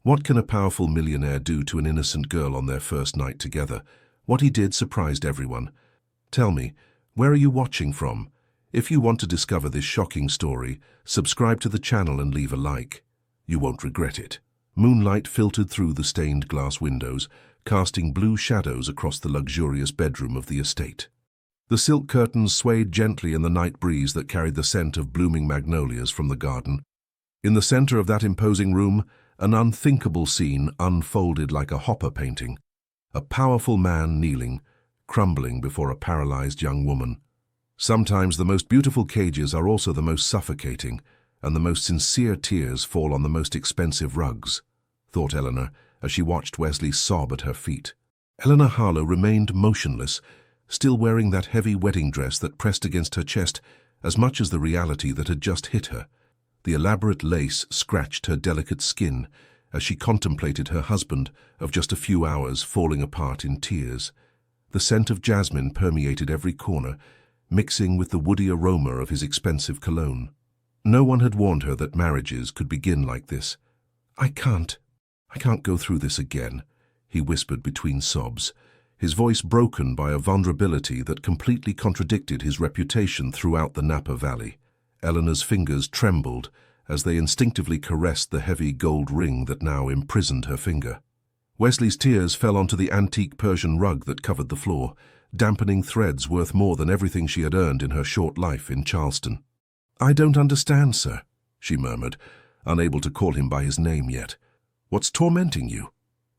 What can a powerful millionaire do to an innocent girl on their first night together? What he did surprised everyone. Tell me, where are you watching from? If you want to discover this shocking story, subscribe to the channel and leave a like. You won't regret it. Moonlight filtered through the stained glass windows, casting blue shadows across the luxurious bedroom of the estate. The silk curtains swayed gently in the night breeze that carried the scent of blooming magnolias from the garden. In the center of that imposing room, an unthinkable scene unfolded like a Hopper painting. A powerful man kneeling, crumbling before a paralyzed young woman. Sometimes the most beautiful cages are also the most suffocating, and the most sincere tears fall on the most expensive rugs, thought Eleanor as she watched Wesley sob at her feet. Eleanor Harlow remained motionless, still wearing that heavy wedding dress that pressed against her chest as much as the reality that had just hit her. The elaborate lace scratched her delicate skin as she contemplated her husband of just a few hours falling apart in tears. The scent of jasmine permeated every corner, mixing with the woody aroma of his expensive cologne. No one had warned her that marriages could begin like this. I can't go through this again," he whispered between sobs, his voice broken by a vulnerability that completely contradicted his reputation throughout the Napa Valley. Eleanor's fingers trembled as they instinctively caressed the heavy gold ring that now imprisoned her finger. Wesley's tears fell onto the antique Persian rug that covered the floor, dampening threads worth more than everything she had earned in her short life in Charleston. "I don't understand, sir," she murmured, unable to call him by his name yet. "What's tormenting you?"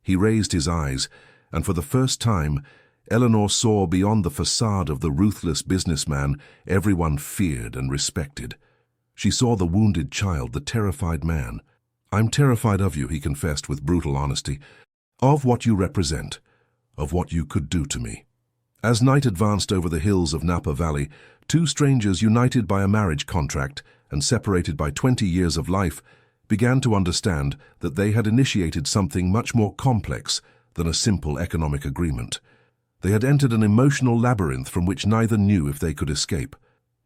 He raised his eyes, and for the first time, Eleanor saw beyond the facade of the ruthless businessman everyone feared and respected. She saw the wounded child, the terrified man. "I'm terrified of you," he confessed with brutal honesty, "of what you represent, of what you could do to me." As night advanced over the hills of Napa Valley, two strangers united by a marriage contract and separated by 20 years of life began to understand that they had initiated something much more complex than a simple economic agreement. They had entered an emotional labyrinth from which neither knew if they could escape.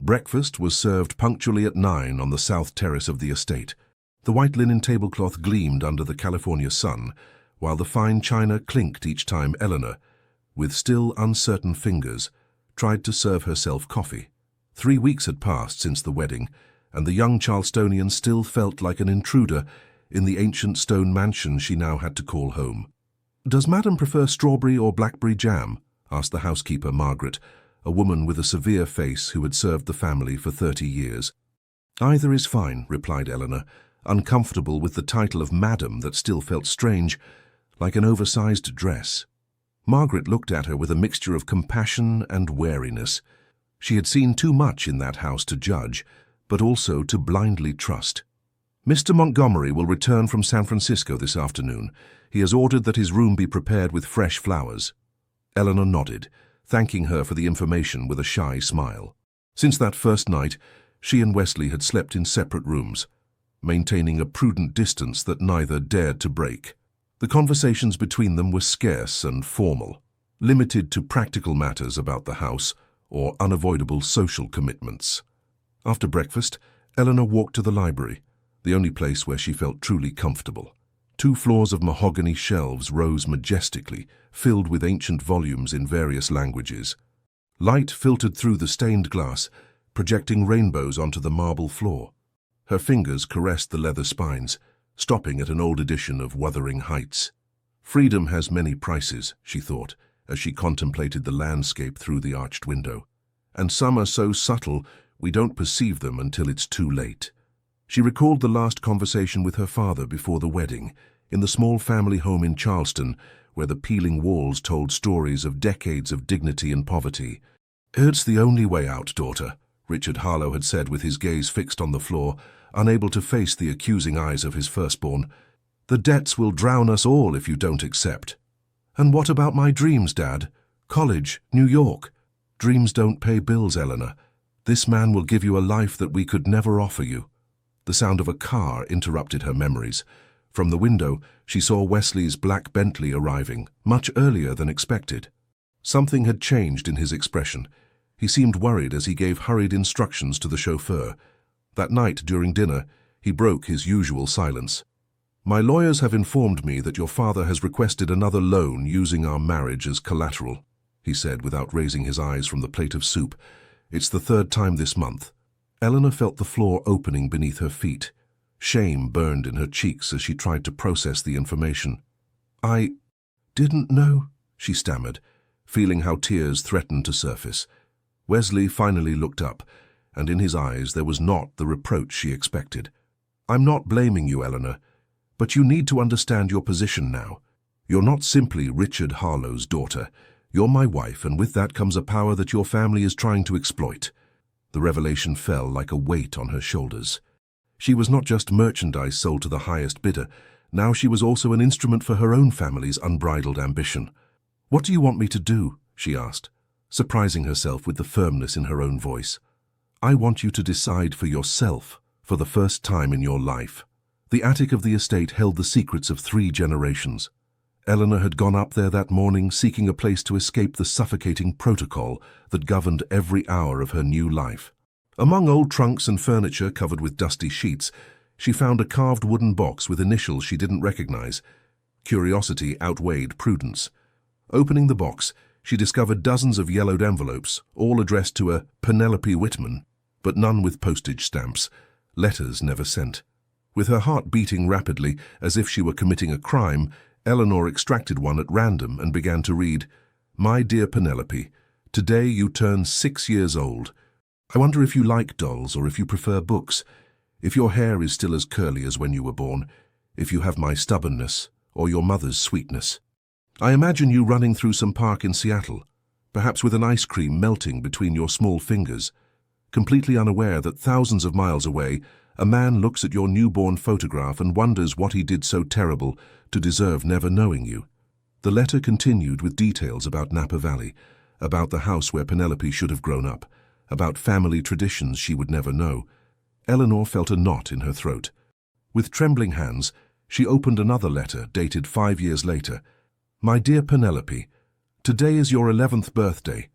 Breakfast was served punctually at 9 on the south terrace of the estate. The white linen tablecloth gleamed under the California sun, while the fine china clinked each time Eleanor, with still uncertain fingers, tried to serve herself coffee. 3 weeks had passed since the wedding, and the young Charlestonian still felt like an intruder in the ancient stone mansion she now had to call home. "Does Madam prefer strawberry or blackberry jam?" asked the housekeeper, Margaret, a woman with a severe face who had served the family for 30 years. "Either is fine," replied Eleanor, uncomfortable with the title of Madam that still felt strange, like an oversized dress. Margaret looked at her with a mixture of compassion and wariness. She had seen too much in that house to judge, but also to blindly trust. "Mr. Montgomery will return from San Francisco this afternoon. He has ordered that his room be prepared with fresh flowers." Eleanor nodded, thanking her for the information with a shy smile. Since that first night, she and Wesley had slept in separate rooms, maintaining a prudent distance that neither dared to break. The conversations between them were scarce and formal, limited to practical matters about the house or unavoidable social commitments. After breakfast, Eleanor walked to the library, the only place where she felt truly comfortable. 2 floors of mahogany shelves rose majestically, filled with ancient volumes in various languages. Light filtered through the stained glass, projecting rainbows onto the marble floor. Her fingers caressed the leather spines, stopping at an old edition of Wuthering Heights. "Freedom has many prices," she thought, as she contemplated the landscape through the arched window. "And some are so subtle we don't perceive them until it's too late." She recalled the last conversation with her father before the wedding, in the small family home in Charleston, where the peeling walls told stories of decades of dignity and poverty. "It's the only way out, daughter," Richard Harlow had said with his gaze fixed on the floor, unable to face the accusing eyes of his firstborn. "The debts will drown us all if you don't accept." "And what about my dreams, Dad? College, New York?" "Dreams don't pay bills, Eleanor. This man will give you a life that we could never offer you." The sound of a car interrupted her memories. From the window, she saw Wesley's black Bentley arriving, much earlier than expected. Something had changed in his expression. He seemed worried as he gave hurried instructions to the chauffeur. That night, during dinner, he broke his usual silence. My lawyers have informed me that your father has requested another loan using our marriage as collateral, he said without raising his eyes from the plate of soup. It's the third time this month. Eleanor felt the floor opening beneath her feet. Shame burned in her cheeks as she tried to process the information. I didn't know, she stammered, feeling how tears threatened to surface. Wesley finally looked up, and in his eyes there was not the reproach she expected. I'm not blaming you, Eleanor, but you need to understand your position now. You're not simply Richard Harlow's daughter. You're my wife, and with that comes a power that your family is trying to exploit. The revelation fell like a weight on her shoulders. She was not just merchandise sold to the highest bidder. Now she was also an instrument for her own family's unbridled ambition. What do you want me to do? She asked, surprising herself with the firmness in her own voice. I want you to decide for yourself, for the first time in your life. The attic of the estate held the secrets of 3 generations. Eleanor had gone up there that morning seeking a place to escape the suffocating protocol that governed every hour of her new life. Among old trunks and furniture covered with dusty sheets, she found a carved wooden box with initials she didn't recognize. Curiosity outweighed prudence. Opening the box, she discovered dozens of yellowed envelopes, all addressed to a Penelope Whitman, but none with postage stamps, letters never sent. With her heart beating rapidly, as if she were committing a crime, Eleanor extracted one at random and began to read, My dear Penelope, today you turn 6 years old. I wonder if you like dolls or if you prefer books, if your hair is still as curly as when you were born, if you have my stubbornness or your mother's sweetness. I imagine you running through some park in Seattle, perhaps with an ice cream melting between your small fingers, completely unaware that thousands of miles away, a man looks at your newborn photograph and wonders what he did so terrible to deserve never knowing you. The letter continued with details about Napa Valley, about the house where Penelope should have grown up, about family traditions she would never know. Eleanor felt a knot in her throat. With trembling hands, she opened another letter dated 5 years later. My dear Penelope, today is your 11th birthday.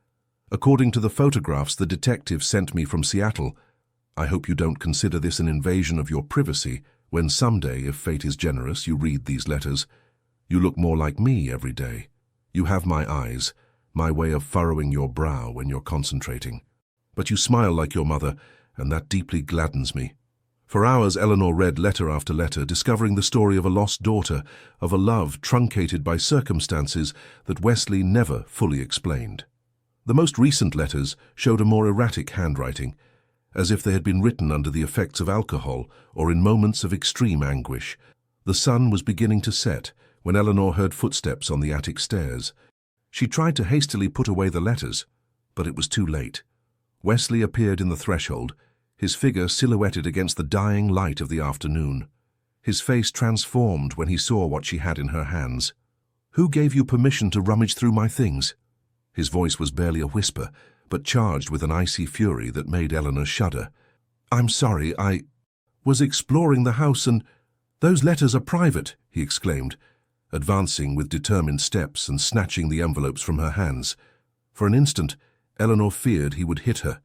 According to the photographs the detective sent me from Seattle, I hope you don't consider this an invasion of your privacy when someday, if fate is generous, you read these letters. You look more like me every day. You have my eyes, my way of furrowing your brow when you're concentrating. But you smile like your mother, and that deeply gladdens me. For hours Eleanor read letter after letter, discovering the story of a lost daughter, of a love truncated by circumstances that Wesley never fully explained. The most recent letters showed a more erratic handwriting, as if they had been written under the effects of alcohol or in moments of extreme anguish. The sun was beginning to set when Eleanor heard footsteps on the attic stairs. She tried to hastily put away the letters, but it was too late. Wesley appeared in the threshold, his figure silhouetted against the dying light of the afternoon. His face transformed when he saw what she had in her hands. Who gave you permission to rummage through my things? His voice was barely a whisper, but charged with an icy fury that made Eleanor shudder. I'm sorry, I was exploring the house and those letters are private, he exclaimed, advancing with determined steps and snatching the envelopes from her hands. For an instant, Eleanor feared he would hit her.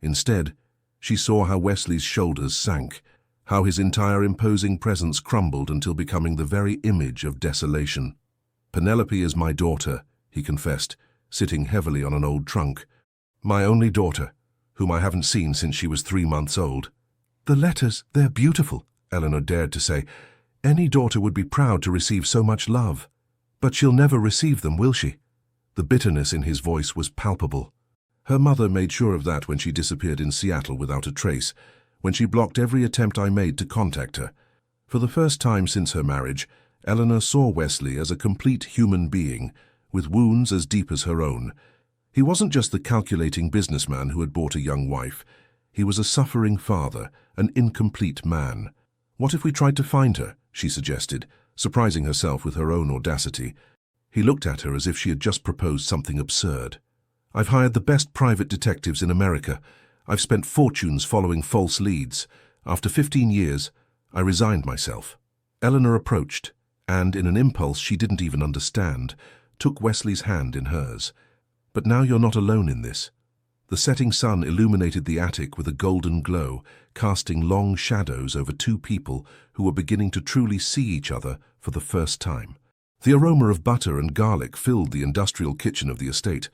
Instead, she saw how Wesley's shoulders sank, how his entire imposing presence crumbled until becoming the very image of desolation. Penelope is my daughter, he confessed, sitting heavily on an old trunk. My only daughter, whom I haven't seen since she was 3 months old. The letters, they're beautiful, Eleanor dared to say. Any daughter would be proud to receive so much love. But she'll never receive them, will she? The bitterness in his voice was palpable. Her mother made sure of that when she disappeared in Seattle without a trace, when she blocked every attempt I made to contact her. For the first time since her marriage, Eleanor saw Wesley as a complete human being, with wounds as deep as her own. He wasn't just the calculating businessman who had bought a young wife. He was a suffering father, an incomplete man. What if we tried to find her, she suggested, surprising herself with her own audacity. He looked at her as if she had just proposed something absurd. I've hired the best private detectives in America. I've spent fortunes following false leads. After 15 years, I resigned myself. Eleanor approached, and in an impulse she didn't even understand, took Wesley's hand in hers. But now you're not alone in this. The setting sun illuminated the attic with a golden glow, casting long shadows over two people who were beginning to truly see each other for the first time. The aroma of butter and garlic filled the industrial kitchen of the estate.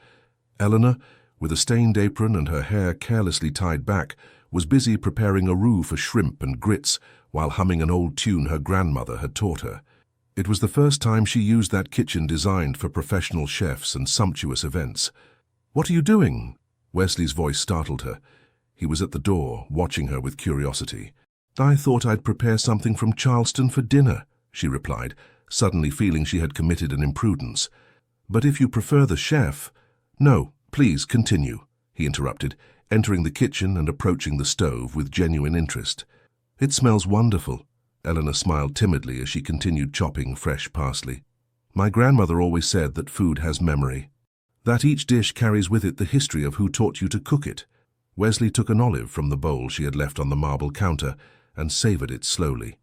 Eleanor, with a stained apron and her hair carelessly tied back, was busy preparing a roux for shrimp and grits while humming an old tune her grandmother had taught her. It was the first time she used that kitchen designed for professional chefs and sumptuous events. "What are you doing?" Wesley's voice startled her. He was at the door, watching her with curiosity. "I thought I'd prepare something from Charleston for dinner," she replied, suddenly feeling she had committed an imprudence. "But if you prefer the chef—" "No, please continue," he interrupted, entering the kitchen and approaching the stove with genuine interest. "It smells wonderful." Eleanor smiled timidly as she continued chopping fresh parsley. "My grandmother always said that food has memory, that each dish carries with it the history of who taught you to cook it." Wesley took an olive from the bowl she had left on the marble counter and savored it slowly.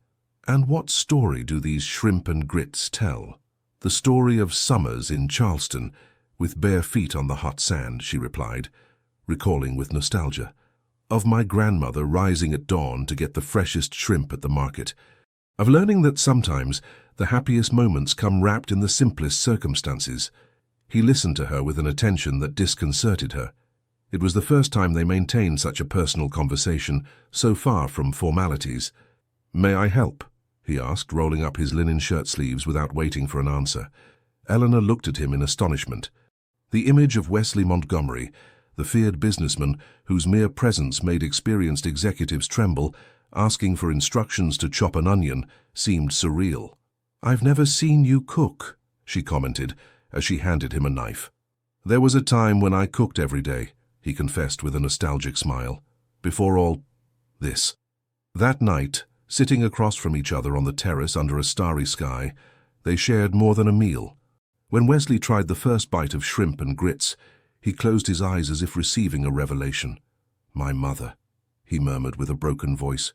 "And what story do these shrimp and grits tell?" "The story of summers in Charleston, with bare feet on the hot sand," she replied, recalling with nostalgia. "Of my grandmother rising at dawn to get the freshest shrimp at the market. Of learning that sometimes the happiest moments come wrapped in the simplest circumstances." He listened to her with an attention that disconcerted her. It was the first time they maintained such a personal conversation, so far from formalities. "May I help?" he asked, rolling up his linen shirt sleeves without waiting for an answer. Eleanor looked at him in astonishment. The image of Wesley Montgomery, the feared businessman whose mere presence made experienced executives tremble, asking for instructions to chop an onion, seemed surreal. "I've never seen you cook," she commented as she handed him a knife. "There was a time when I cooked every day," he confessed with a nostalgic smile, "before all this." That night, sitting across from each other on the terrace under a starry sky, they shared more than a meal. When Wesley tried the first bite of shrimp and grits, he closed his eyes as if receiving a revelation. "My mother," he murmured with a broken voice.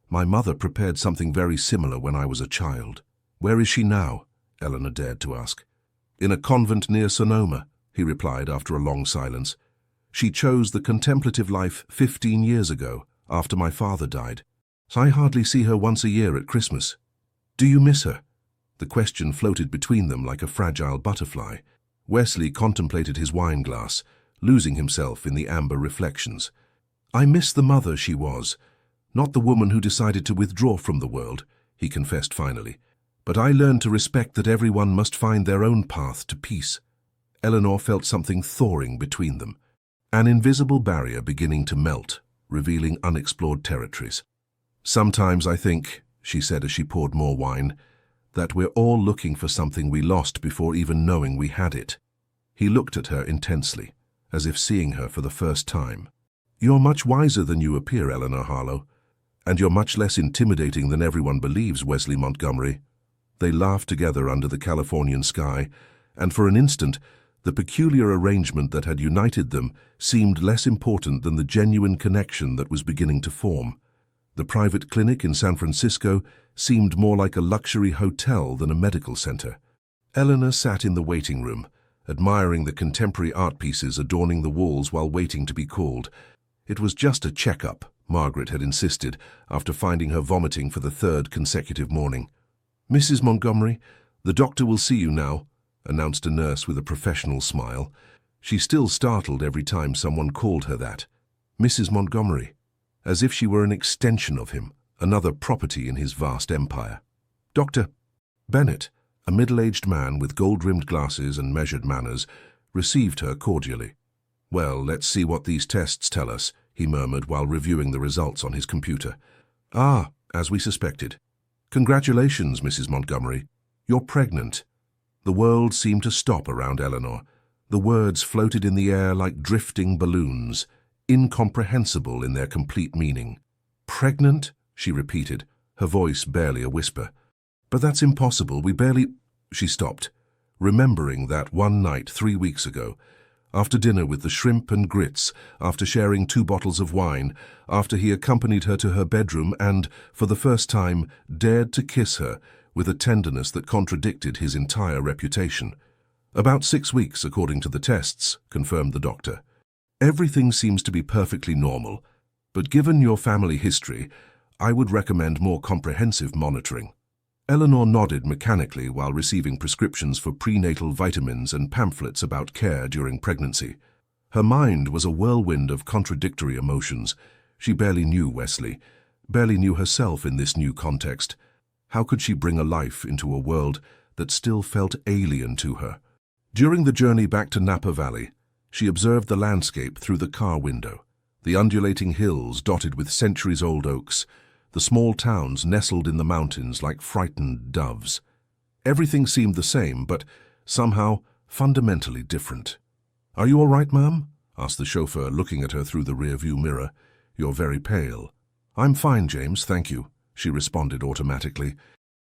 "My mother prepared something very similar when I was a child." "Where is she now?" Eleanor dared to ask. "In a convent near Sonoma," he replied after a long silence. "She chose the contemplative life 15 years ago, after my father died. So I hardly see her once a year at Christmas." "Do you miss her?" The question floated between them like a fragile butterfly. Wesley contemplated his wine glass, losing himself in the amber reflections. "I miss the mother she was, not the woman who decided to withdraw from the world," he confessed finally. "But I learned to respect that everyone must find their own path to peace." Eleanor felt something thawing between them, an invisible barrier beginning to melt, revealing unexplored territories. "Sometimes I think," she said as she poured more wine, "that we're all looking for something we lost before even knowing we had it." He looked at her intensely, as if seeing her for the first time. "You're much wiser than you appear, Eleanor Harlow, and you're much less intimidating than everyone believes, Wesley Montgomery." They laughed together under the Californian sky, and for an instant, the peculiar arrangement that had united them seemed less important than the genuine connection that was beginning to form. The private clinic in San Francisco seemed more like a luxury hotel than a medical center. Eleanor sat in the waiting room, admiring the contemporary art pieces adorning the walls while waiting to be called. It was just a checkup, Margaret had insisted, after finding her vomiting for the third consecutive morning. "Mrs. Montgomery, the doctor will see you now," announced a nurse with a professional smile. She still startled every time someone called her that. Mrs. Montgomery, as if she were an extension of him, another property in his vast empire. Dr. Bennett, a middle-aged man with gold-rimmed glasses and measured manners, received her cordially. "Well, let's see what these tests tell us," he murmured while reviewing the results on his computer. "Ah, as we suspected. Congratulations, Mrs. Montgomery. You're pregnant." The world seemed to stop around Eleanor. The words floated in the air like drifting balloons, incomprehensible in their complete meaning. "Pregnant?" she repeated, her voice barely a whisper. "But that's impossible, we barely—" She stopped, remembering that one night 3 weeks ago, after dinner with the shrimp and grits, after sharing 2 bottles of wine, after he accompanied her to her bedroom and, for the first time, dared to kiss her with a tenderness that contradicted his entire reputation. "About 6 weeks, according to the tests," confirmed the doctor. Everything seems to be perfectly normal, but given your family history, I would recommend more comprehensive monitoring. Eleanor nodded mechanically while receiving prescriptions for prenatal vitamins and pamphlets about care during pregnancy. Her mind was a whirlwind of contradictory emotions. She barely knew Wesley, barely knew herself in this new context. How could she bring a life into a world that still felt alien to her? During the journey back to Napa Valley, she observed the landscape through the car window. The undulating hills dotted with centuries-old oaks, the small towns nestled in the mountains like frightened doves. Everything seemed the same, but somehow fundamentally different. "Are you all right, ma'am?" asked the chauffeur, looking at her through the rearview mirror. "You're very pale." "I'm fine, James, thank you," she responded automatically.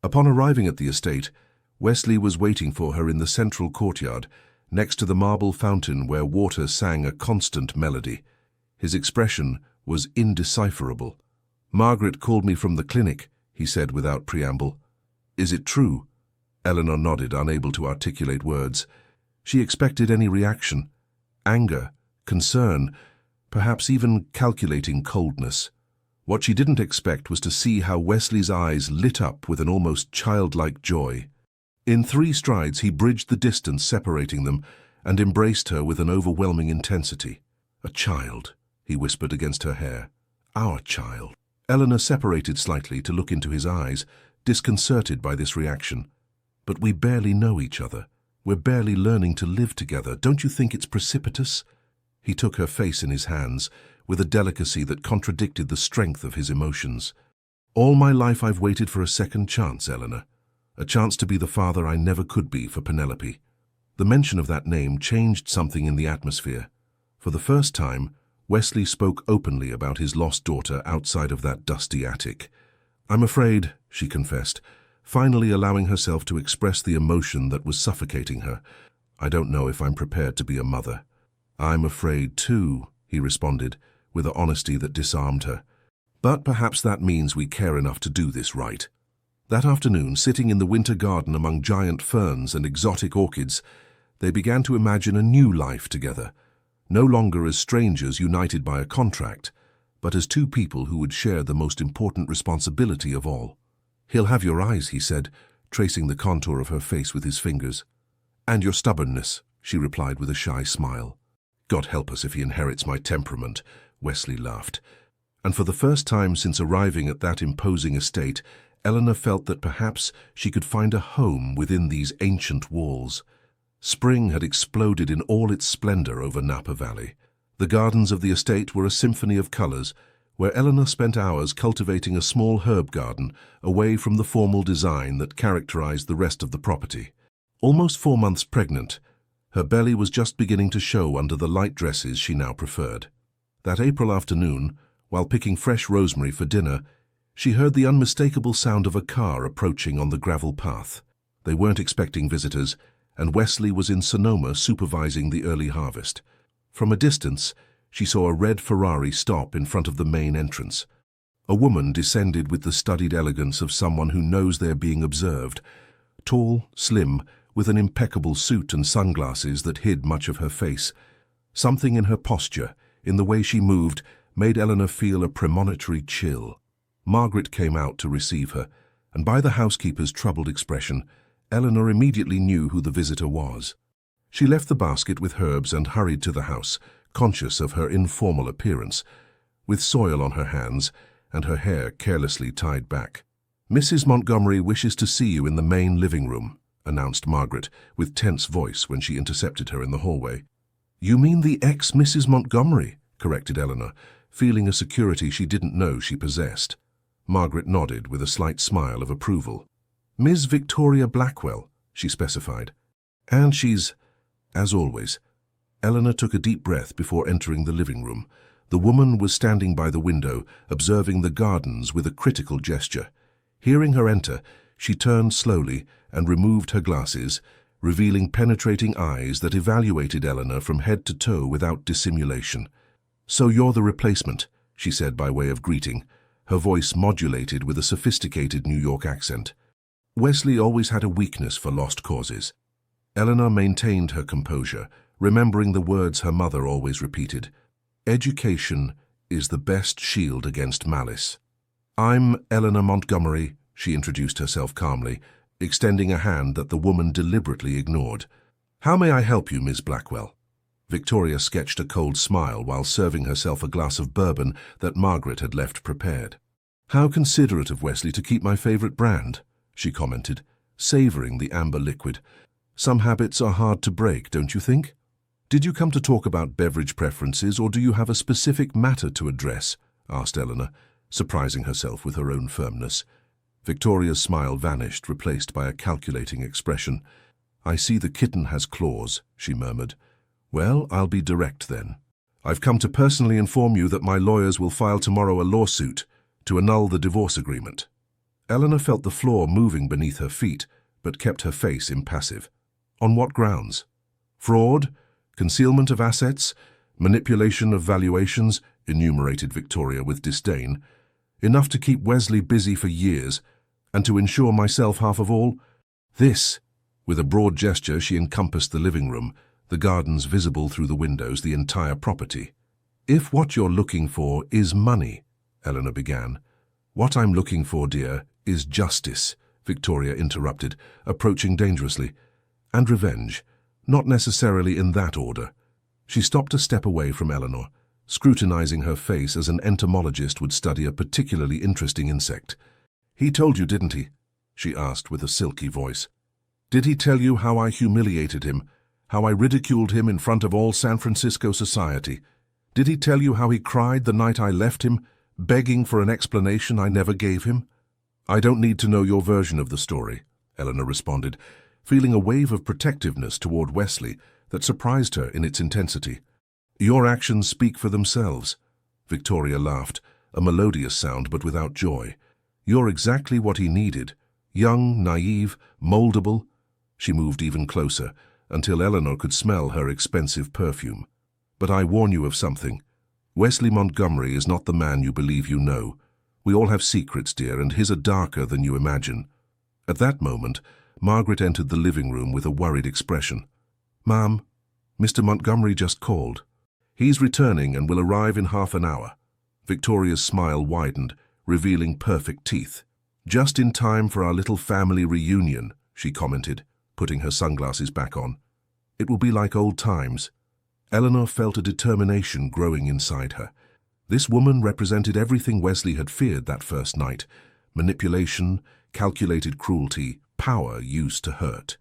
Upon arriving at the estate, Wesley was waiting for her in the central courtyard, next to the marble fountain where water sang a constant melody. His expression was indecipherable. "Margaret called me from the clinic," he said without preamble. "Is it true?" Eleanor nodded, unable to articulate words. She expected any reaction: anger, concern, perhaps even calculating coldness. What she didn't expect was to see how Wesley's eyes lit up with an almost childlike joy. In 3 strides he bridged the distance separating them and embraced her with an overwhelming intensity. "A child," he whispered against her hair. "Our child." Eleanor separated slightly to look into his eyes, disconcerted by this reaction. "But we barely know each other. We're barely learning to live together. Don't you think it's precipitous?" He took her face in his hands, with a delicacy that contradicted the strength of his emotions. "All my life I've waited for a second chance, Eleanor. A chance to be the father I never could be for Penelope." The mention of that name changed something in the atmosphere. For the first time, Wesley spoke openly about his lost daughter outside of that dusty attic. "I'm afraid," she confessed, finally allowing herself to express the emotion that was suffocating her. "I don't know if I'm prepared to be a mother." "I'm afraid too," he responded, with an honesty that disarmed her. "But perhaps that means we care enough to do this right." That afternoon, sitting in the winter garden among giant ferns and exotic orchids, they began to imagine a new life together, no longer as strangers united by a contract, but as 2 people who would share the most important responsibility of all. "He'll have your eyes," he said, tracing the contour of her face with his fingers. "And your stubbornness," she replied with a shy smile. "God help us if he inherits my temperament," Wesley laughed. And for the first time since arriving at that imposing estate, Eleanor felt that perhaps she could find a home within these ancient walls. Spring had exploded in all its splendor over Napa Valley. The gardens of the estate were a symphony of colors, where Eleanor spent hours cultivating a small herb garden away from the formal design that characterized the rest of the property. Almost 4 months pregnant, her belly was just beginning to show under the light dresses she now preferred. That April afternoon, while picking fresh rosemary for dinner, she heard the unmistakable sound of a car approaching on the gravel path. They weren't expecting visitors, and Wesley was in Sonoma supervising the early harvest. From a distance, she saw a red Ferrari stop in front of the main entrance. A woman descended with the studied elegance of someone who knows they're being observed. Tall, slim, with an impeccable suit and sunglasses that hid much of her face. Something in her posture, in the way she moved, made Eleanor feel a premonitory chill. Margaret came out to receive her, and by the housekeeper's troubled expression, Eleanor immediately knew who the visitor was. She left the basket with herbs and hurried to the house, conscious of her informal appearance, with soil on her hands and her hair carelessly tied back. "Mrs. Montgomery wishes to see you in the main living room," announced Margaret, with tense voice when she intercepted her in the hallway. "You mean the ex-Mrs. Montgomery," corrected Eleanor, feeling a security she didn't know she possessed. Margaret nodded with a slight smile of approval. "Ms. Victoria Blackwell," she specified. "And she's, as always." Eleanor took a deep breath before entering the living room. The woman was standing by the window, observing the gardens with a critical gesture. Hearing her enter, she turned slowly and removed her glasses, revealing penetrating eyes that evaluated Eleanor from head to toe without dissimulation. "So you're the replacement," she said by way of greeting, her voice modulated with a sophisticated New York accent. Wesley always had a weakness for lost causes. Eleanor maintained her composure, remembering the words her mother always repeated. Education is the best shield against malice. I'm Eleanor Montgomery, she introduced herself calmly, extending a hand that the woman deliberately ignored. How may I help you, Miss Blackwell? Victoria sketched a cold smile while serving herself a glass of bourbon that Margaret had left prepared. How considerate of Wesley to keep my favorite brand, she commented, savoring the amber liquid. Some habits are hard to break, don't you think? Did you come to talk about beverage preferences, or do you have a specific matter to address? Asked Eleanor, surprising herself with her own firmness. Victoria's smile vanished, replaced by a calculating expression. I see the kitten has claws, she murmured. Well, I'll be direct then. I've come to personally inform you that my lawyers will file tomorrow a lawsuit to annul the divorce agreement. Eleanor felt the floor moving beneath her feet, but kept her face impassive. On what grounds? Fraud? Concealment of assets? Manipulation of valuations? Enumerated Victoria with disdain. Enough to keep Wesley busy for years, and to ensure myself half of all? This. With a broad gesture, she encompassed the living room, the gardens visible through the windows, the entire property. If what you're looking for is money, Eleanor began. What I'm looking for, dear, is justice, Victoria interrupted, approaching dangerously. And revenge, not necessarily in that order. She stopped a step away from Eleanor, scrutinizing her face as an entomologist would study a particularly interesting insect. He told you, didn't he? She asked with a silky voice. Did he tell you how I humiliated him, how I ridiculed him in front of all San Francisco society? Did he tell you how he cried the night I left him, begging for an explanation I never gave him? I don't need to know your version of the story, Eleanor responded, feeling a wave of protectiveness toward Wesley that surprised her in its intensity. Your actions speak for themselves. Victoria laughed, a melodious sound but without joy. You're exactly what he needed. Young, naive, moldable. She moved even closer, until Eleanor could smell her expensive perfume. But I warn you of something. Wesley Montgomery is not the man you believe you know. We all have secrets, dear, and his are darker than you imagine. At that moment, Margaret entered the living room with a worried expression. Ma'am, Mr. Montgomery just called. He's returning and will arrive in half an hour. Victoria's smile widened, revealing perfect teeth. Just in time for our little family reunion, she commented, putting her sunglasses back on. It will be like old times. Eleanor felt a determination growing inside her. This woman represented everything Wesley had feared that first night: manipulation, calculated cruelty, power used to hurt.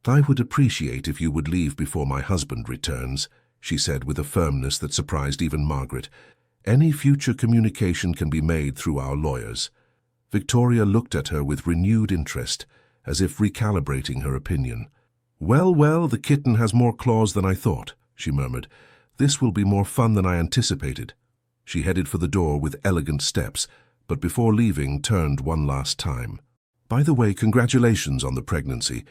I would appreciate if you would leave before my husband returns, she said with a firmness that surprised even Margaret. Any future communication can be made through our lawyers. Victoria looked at her with renewed interest, as if recalibrating her opinion. Well, well, the kitten has more claws than I thought, she murmured. This will be more fun than I anticipated. She headed for the door with elegant steps, but before leaving turned one last time. By the way, congratulations on the pregnancy.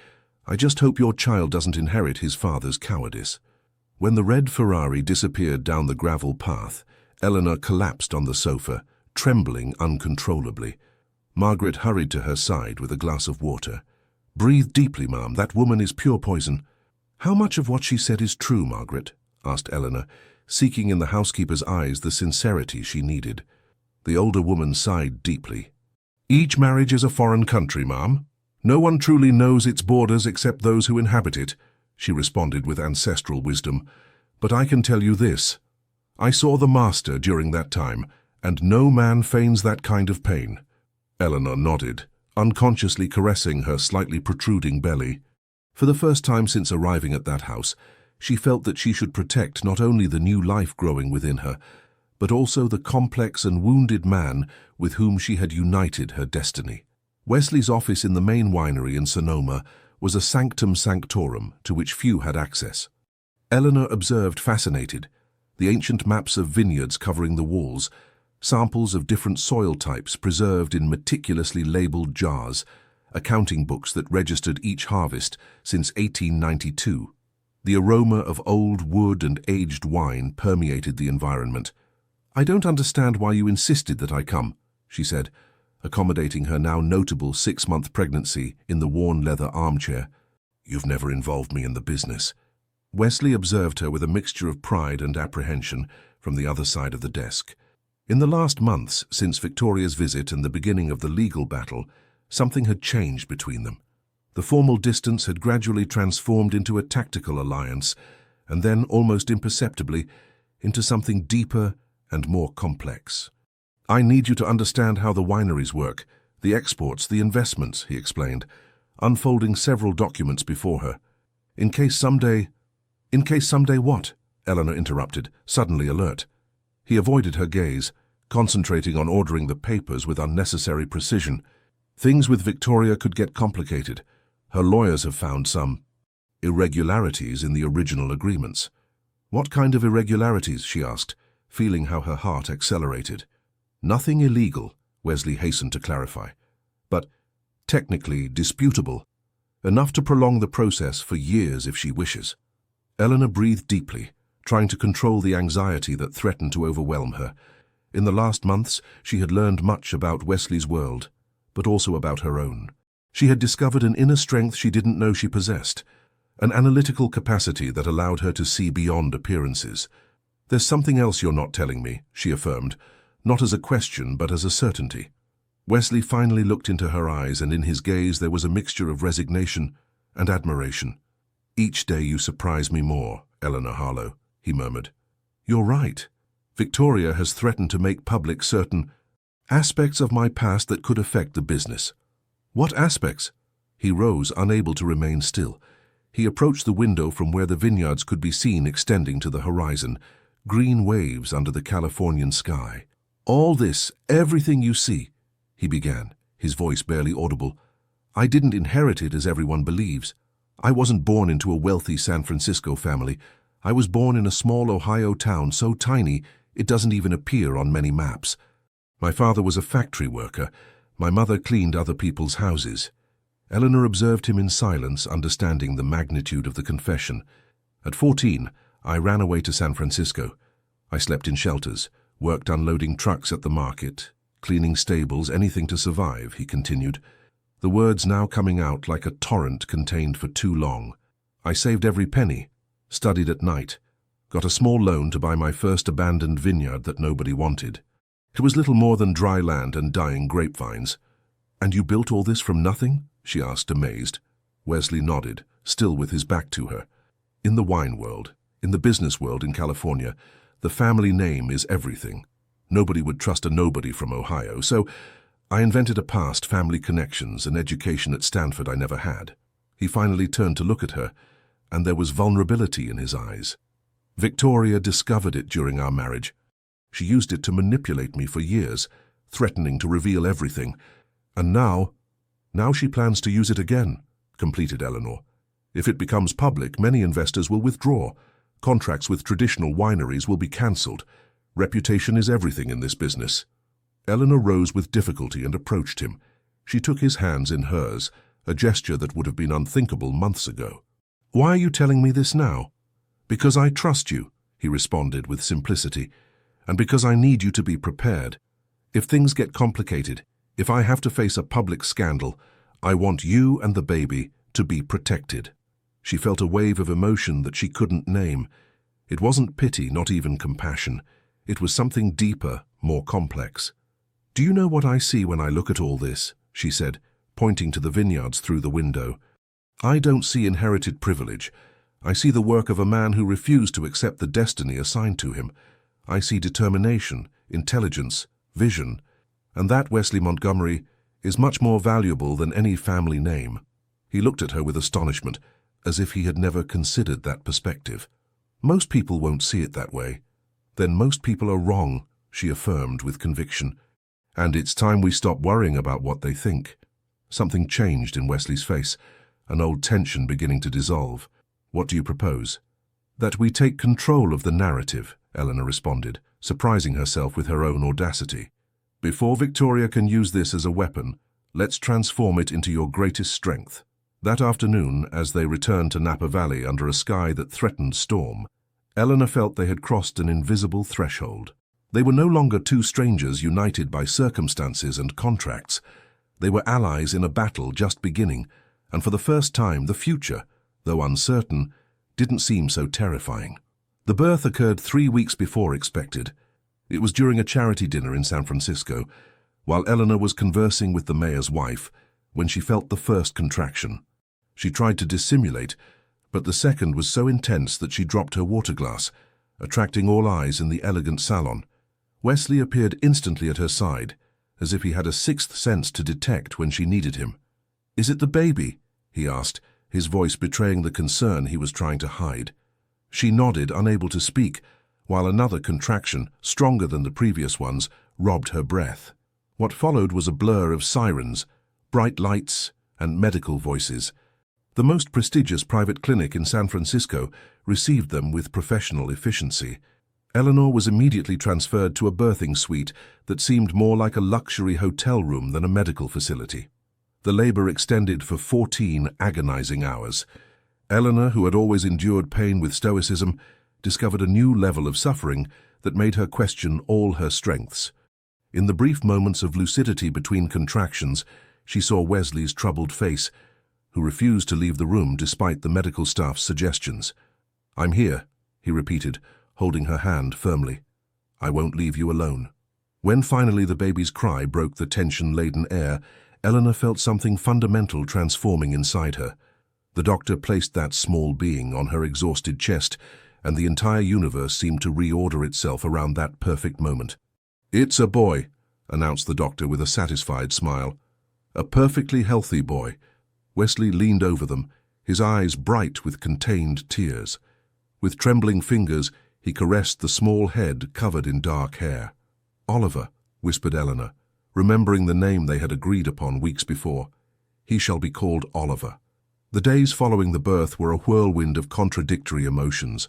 I just hope your child doesn't inherit his father's cowardice. When the red Ferrari disappeared down the gravel path, Eleanor collapsed on the sofa, trembling uncontrollably. Margaret hurried to her side with a glass of water. Breathe deeply, ma'am. That woman is pure poison. How much of what she said is true, Margaret? Asked Eleanor, seeking in the housekeeper's eyes the sincerity she needed. The older woman sighed deeply. Each marriage is a foreign country, ma'am. No one truly knows its borders except those who inhabit it, she responded with ancestral wisdom. But I can tell you this. I saw the Master during that time, and no man feigns that kind of pain. Eleanor nodded, unconsciously caressing her slightly protruding belly. For the first time since arriving at that house, she felt that she should protect not only the new life growing within her, but also the complex and wounded man with whom she had united her destiny. Wesley's office in the main winery in Sonoma was a sanctum sanctorum to which few had access. Eleanor observed fascinated, the ancient maps of vineyards covering the walls, samples of different soil types preserved in meticulously labeled jars, accounting books that registered each harvest since 1892. The aroma of old wood and aged wine permeated the environment. I don't understand why you insisted that I come, she said, accommodating her now notable 6-month pregnancy in the worn leather armchair. You've never involved me in the business. Wesley observed her with a mixture of pride and apprehension from the other side of the desk. In the last months, since Victoria's visit and the beginning of the legal battle, something had changed between them. The formal distance had gradually transformed into a tactical alliance, and then, almost imperceptibly, into something deeper and more complex. "I need you to understand how the wineries work, the exports, the investments," he explained, unfolding several documents before her. In case someday what?" Eleanor interrupted, suddenly alert. He avoided her gaze, concentrating on ordering the papers with unnecessary precision. "Things with Victoria could get complicated. Her lawyers have found some irregularities in the original agreements." "What kind of irregularities?" she asked, feeling how her heart accelerated. "Nothing illegal," Wesley hastened to clarify, "but technically disputable, enough to prolong the process for years if she wishes." Eleanor breathed deeply, trying to control the anxiety that threatened to overwhelm her. In the last months, she had learned much about Wesley's world, but also about her own. She had discovered an inner strength she didn't know she possessed, an analytical capacity that allowed her to see beyond appearances. "There's something else you're not telling me," she affirmed, not as a question but as a certainty. Wesley finally looked into her eyes, and in his gaze there was a mixture of resignation and admiration. "Each day you surprise me more, Eleanor Harlow," he murmured. "You're right. Victoria has threatened to make public certain aspects of my past that could affect the business." "What aspects?" He rose, unable to remain still. He approached the window from where the vineyards could be seen extending to the horizon, green waves under the Californian sky. "All this, everything you see," he began, his voice barely audible. "I didn't inherit it as everyone believes. I wasn't born into a wealthy San Francisco family. I was born in a small Ohio town so tiny it doesn't even appear on many maps. My father was a factory worker. My mother cleaned other people's houses." Eleanor observed him in silence, understanding the magnitude of the confession. "At 14, I ran away to San Francisco. I slept in shelters, worked unloading trucks at the market, cleaning stables, anything to survive," he continued, the words now coming out like a torrent contained for too long. "I saved every penny, studied at night, got a small loan to buy my first abandoned vineyard that nobody wanted. It was little more than dry land and dying grapevines." "And you built all this from nothing?" she asked, amazed. Wesley nodded, still with his back to her. "In the wine world, in the business world in California, the family name is everything. Nobody would trust a nobody from Ohio, so I invented a past, family connections, an education at Stanford I never had." He finally turned to look at her, and there was vulnerability in his eyes. "Victoria discovered it during our marriage. She used it to manipulate me for years, threatening to reveal everything. And now she plans to use it again," completed Eleanor. "If it becomes public, many investors will withdraw. Contracts with traditional wineries will be cancelled. Reputation is everything in this business." Eleanor rose with difficulty and approached him. She took his hands in hers, a gesture that would have been unthinkable months ago. "Why are you telling me this now?" "Because I trust you," he responded with simplicity, "and because I need you to be prepared. If things get complicated, if I have to face a public scandal, I want you and the baby to be protected." She felt a wave of emotion that she couldn't name. It wasn't pity, not even compassion. It was something deeper, more complex. "Do you know what I see when I look at all this?" she said, pointing to the vineyards through the window. "I don't see inherited privilege. I see the work of a man who refused to accept the destiny assigned to him. I see determination, intelligence, vision, and that, Wesley Montgomery, is much more valuable than any family name." He looked at her with astonishment, as if he had never considered that perspective. "Most people won't see it that way." "Then most people are wrong," she affirmed with conviction. "And it's time we stop worrying about what they think." Something changed in Wesley's face, an old tension beginning to dissolve. "What do you propose?" "That we take control of the narrative," Eleanor responded, surprising herself with her own audacity. "Before Victoria can use this as a weapon, let's transform it into your greatest strength." That afternoon, as they returned to Napa Valley under a sky that threatened storm, Eleanor felt they had crossed an invisible threshold. They were no longer two strangers united by circumstances and contracts. They were allies in a battle just beginning, and for the first time the future, though uncertain, didn't seem so terrifying. The birth occurred 3 weeks before expected. It was during a charity dinner in San Francisco, while Eleanor was conversing with the mayor's wife, when she felt the first contraction. She tried to dissimulate, but the second was so intense that she dropped her water glass, attracting all eyes in the elegant salon. Wesley appeared instantly at her side, as if he had a sixth sense to detect when she needed him. "Is it the baby?" he asked, his voice betraying the concern he was trying to hide. She nodded, unable to speak, while another contraction, stronger than the previous ones, robbed her breath. What followed was a blur of sirens, bright lights, and medical voices. The most prestigious private clinic in San Francisco received them with professional efficiency. Eleanor was immediately transferred to a birthing suite that seemed more like a luxury hotel room than a medical facility. The labor extended for 14 agonizing hours. Eleanor, who had always endured pain with stoicism, discovered a new level of suffering that made her question all her strengths. In the brief moments of lucidity between contractions, she saw Wesley's troubled face, who refused to leave the room despite the medical staff's suggestions. "I'm here," he repeated, holding her hand firmly. "I won't leave you alone." When finally the baby's cry broke the tension-laden air, Eleanor felt something fundamental transforming inside her. The doctor placed that small being on her exhausted chest, and the entire universe seemed to reorder itself around that perfect moment. "It's a boy," announced the doctor with a satisfied smile. "A perfectly healthy boy." Wesley leaned over them, his eyes bright with contained tears. With trembling fingers, he caressed the small head covered in dark hair. "Oliver," whispered Eleanor, remembering the name they had agreed upon weeks before. "He shall be called Oliver." The days following the birth were a whirlwind of contradictory emotions.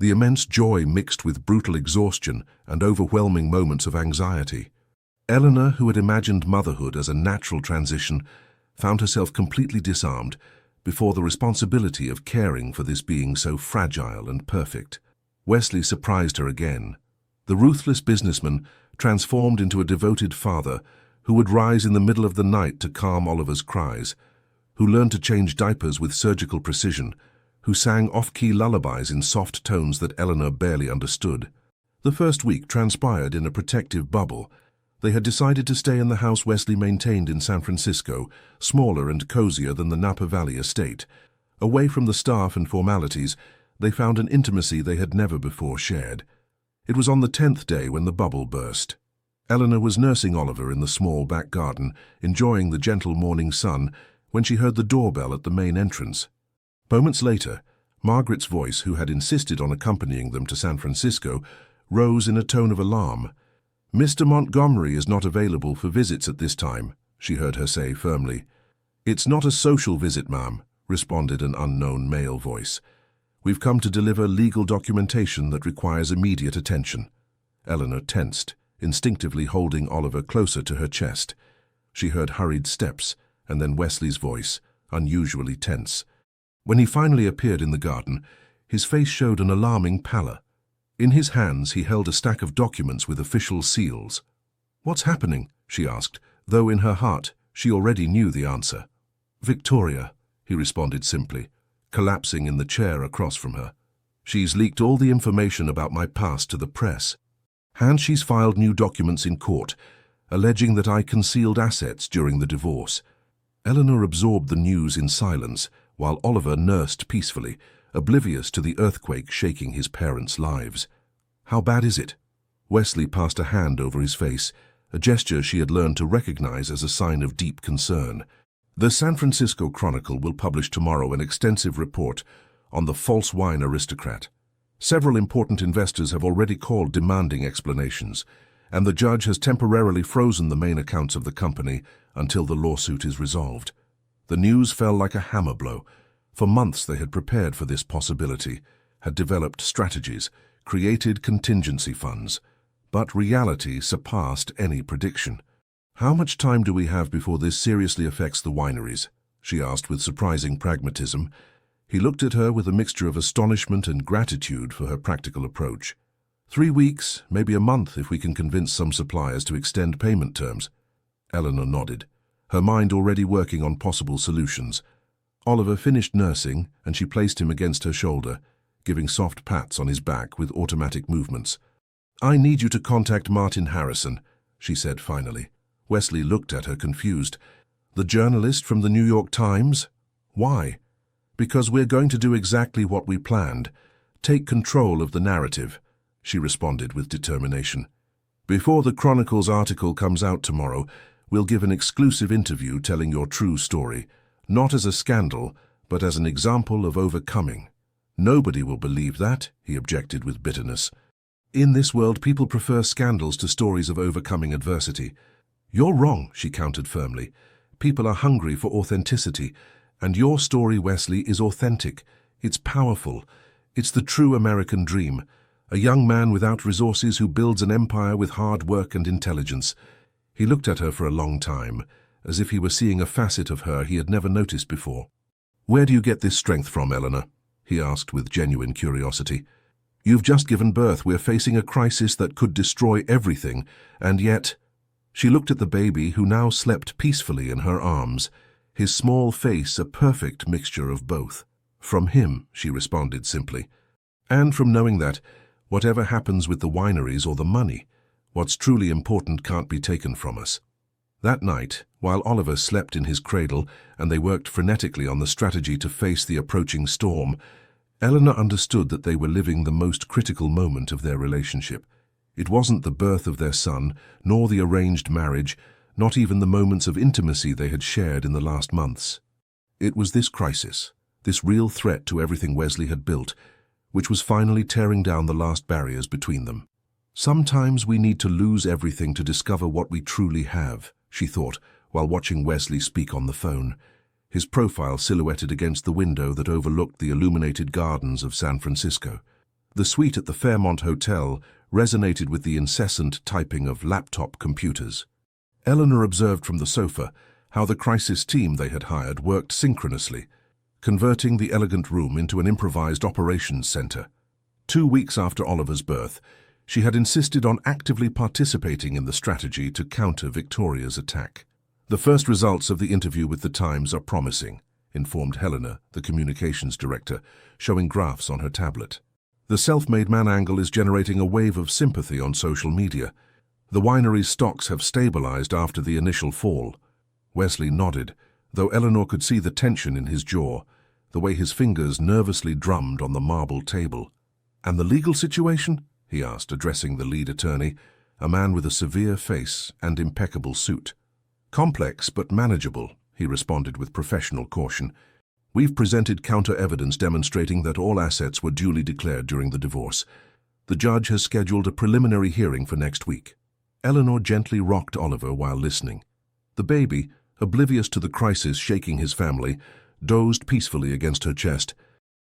The immense joy mixed with brutal exhaustion and overwhelming moments of anxiety. Eleanor, who had imagined motherhood as a natural transition, found herself completely disarmed before the responsibility of caring for this being so fragile and perfect. Wesley surprised her again. The ruthless businessman transformed into a devoted father who would rise in the middle of the night to calm Oliver's cries, who learned to change diapers with surgical precision, who sang off-key lullabies in soft tones that Eleanor barely understood. The first week transpired in a protective bubble. They had decided to stay in the house Wesley maintained in San Francisco, smaller and cozier than the Napa Valley estate. Away from the staff and formalities, they found an intimacy they had never before shared. It was on the 10th day when the bubble burst. Eleanor was nursing Oliver in the small back garden, enjoying the gentle morning sun, when she heard the doorbell at the main entrance. Moments later, Margaret's voice, who had insisted on accompanying them to San Francisco, rose in a tone of alarm. "Mr. Montgomery is not available for visits at this time," she heard her say firmly. "It's not a social visit, ma'am," responded an unknown male voice. "We've come to deliver legal documentation that requires immediate attention." Eleanor tensed, instinctively holding Oliver closer to her chest. She heard hurried steps, and then Wesley's voice, unusually tense. When he finally appeared in the garden, his face showed an alarming pallor. In his hands he held a stack of documents with official seals. "What's happening?" she asked, though in her heart she already knew the answer. "Victoria," he responded simply, collapsing in the chair across from her. "She's leaked all the information about my past to the press. And she's filed new documents in court, alleging that I concealed assets during the divorce." Eleanor absorbed the news in silence, while Oliver nursed peacefully, oblivious to the earthquake shaking his parents' lives. "How bad is it?" Wesley passed a hand over his face, a gesture she had learned to recognize as a sign of deep concern. The San Francisco Chronicle will publish tomorrow an extensive report on the false wine aristocrat. Several important investors have already called demanding explanations, and the judge has temporarily frozen the main accounts of the company until the lawsuit is resolved. The news fell like a hammer blow. For months they had prepared for this possibility, had developed strategies, created contingency funds. But reality surpassed any prediction. "How much time do we have before this seriously affects the wineries?" she asked with surprising pragmatism. He looked at her with a mixture of astonishment and gratitude for her practical approach. 3 weeks, maybe a month if we can convince some suppliers to extend payment terms." Eleanor nodded, her mind already working on possible solutions. Oliver finished nursing, and she placed him against her shoulder, giving soft pats on his back with automatic movements. "I need you to contact Martin Harrison," she said finally. Wesley looked at her confused. "The journalist from the New York Times? Why?" "Because we're going to do exactly what we planned. Take control of the narrative," she responded with determination. "Before the Chronicle's article comes out tomorrow, we'll give an exclusive interview telling your true story, not as a scandal, but as an example of overcoming." "Nobody will believe that," he objected with bitterness. "In this world, people prefer scandals to stories of overcoming adversity." "You're wrong," she countered firmly. "People are hungry for authenticity, and your story, Wesley, is authentic. It's powerful. It's the true American dream. A young man without resources who builds an empire with hard work and intelligence." He looked at her for a long time, as if he were seeing a facet of her he had never noticed before. "Where do you get this strength from, Eleanor?" he asked with genuine curiosity. "You've just given birth. We're facing a crisis that could destroy everything, and yet—" She looked at the baby, who now slept peacefully in her arms, his small face a perfect mixture of both. "From him," she responded simply. "And from knowing that, whatever happens with the wineries or the money, what's truly important can't be taken from us." That night, while Oliver slept in his cradle and they worked frenetically on the strategy to face the approaching storm, Eleanor understood that they were living the most critical moment of their relationship. It wasn't the birth of their son, nor the arranged marriage, not even the moments of intimacy they had shared in the last months. It was this crisis, this real threat to everything Wesley had built, which was finally tearing down the last barriers between them. "Sometimes we need to lose everything to discover what we truly have," she thought, while watching Wesley speak on the phone, his profile silhouetted against the window that overlooked the illuminated gardens of San Francisco. The suite at the Fairmont Hotel resonated with the incessant typing of laptop computers. Eleanor observed from the sofa how the crisis team they had hired worked synchronously, converting the elegant room into an improvised operations center. 2 weeks after Oliver's birth, she had insisted on actively participating in the strategy to counter Victoria's attack. "The first results of the interview with the Times are promising," informed Helena, the communications director, showing graphs on her tablet. "The self-made man angle is generating a wave of sympathy on social media. The winery's stocks have stabilized after the initial fall." Wesley nodded, though Eleanor could see the tension in his jaw, the way his fingers nervously drummed on the marble table. "And the legal situation?" he asked, addressing the lead attorney, a man with a severe face and impeccable suit. "Complex but manageable," he responded with professional caution. "We've presented counter-evidence demonstrating that all assets were duly declared during the divorce. The judge has scheduled a preliminary hearing for next week." Eleanor gently rocked Oliver while listening. The baby, oblivious to the crisis shaking his family, dozed peacefully against her chest.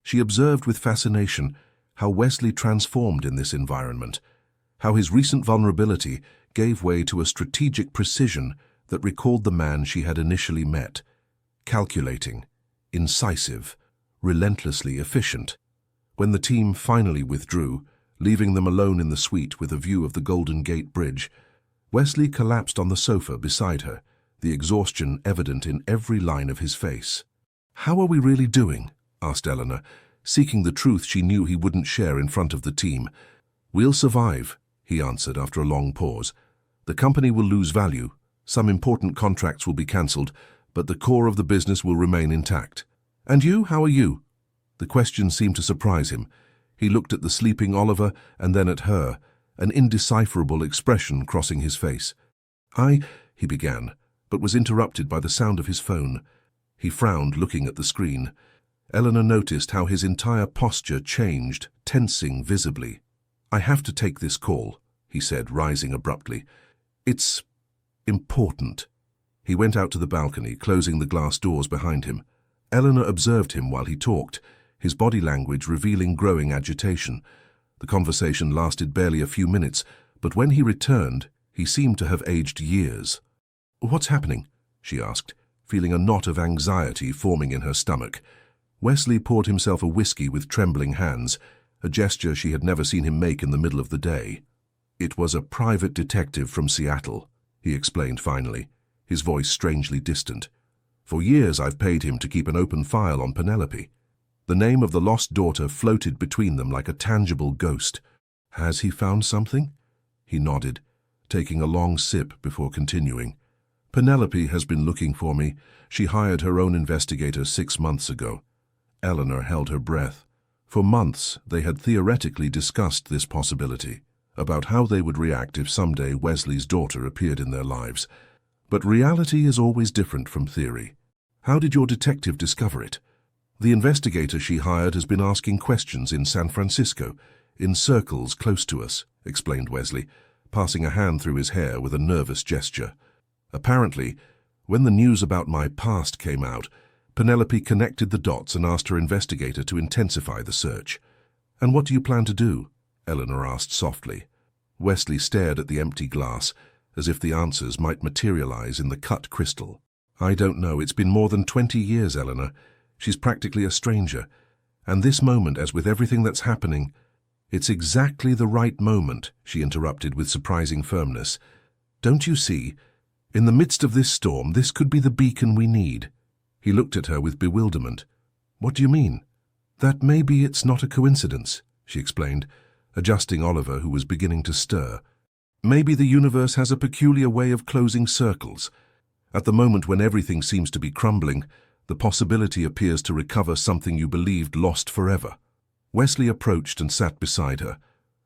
She observed with fascination how Wesley transformed in this environment, how his recent vulnerability gave way to a strategic precision that recalled the man she had initially met, calculating, incisive, relentlessly efficient. When the team finally withdrew, leaving them alone in the suite with a view of the Golden Gate Bridge, Wesley collapsed on the sofa beside her, the exhaustion evident in every line of his face. "How are we really doing?" asked Eleanor, seeking the truth she knew he wouldn't share in front of the team. "We'll survive," he answered after a long pause. "The company will lose value, some important contracts will be cancelled, but the core of the business will remain intact." "And you, how are you?" The question seemed to surprise him. He looked at the sleeping Oliver and then at her, an indecipherable expression crossing his face. He began, but was interrupted by the sound of his phone. He frowned, looking at the screen. Eleanor noticed how his entire posture changed, tensing visibly. "I have to take this call," he said, rising abruptly. "It's important." He went out to the balcony, closing the glass doors behind him. Eleanor observed him while he talked, his body language revealing growing agitation. The conversation lasted barely a few minutes, but when he returned, he seemed to have aged years. "What's happening?" she asked, feeling a knot of anxiety forming in her stomach. Wesley poured himself a whiskey with trembling hands, a gesture she had never seen him make in the middle of the day. "It was a private detective from Seattle," he explained finally, his voice strangely distant. For years I've paid him to keep an open file on Penelope. The name of the lost daughter floated between them like a tangible ghost. Has he found something? He nodded, taking a long sip before continuing. Penelope has been looking for me. She hired her own investigator 6 months ago. Eleanor held her breath. For months, they had theoretically discussed this possibility, about how they would react if someday Wesley's daughter appeared in their lives. But reality is always different from theory. How did your detective discover it? The investigator she hired has been asking questions in San Francisco, in circles close to us, explained Wesley, passing a hand through his hair with a nervous gesture. Apparently, when the news about my past came out, Penelope connected the dots and asked her investigator to intensify the search. "And what do you plan to do?" Eleanor asked softly. Wesley stared at the empty glass, as if the answers might materialize in the cut crystal. "I don't know. It's been more than 20 years, Eleanor. She's practically a stranger. And this moment, as with everything that's happening—" "It's exactly the right moment," she interrupted with surprising firmness. "Don't you see? In the midst of this storm, this could be the beacon we need." He looked at her with bewilderment. "What do you mean?" "That maybe it's not a coincidence," she explained, adjusting Oliver, who was beginning to stir. "Maybe the universe has a peculiar way of closing circles. At the moment when everything seems to be crumbling, the possibility appears to recover something you believed lost forever." Wesley approached and sat beside her,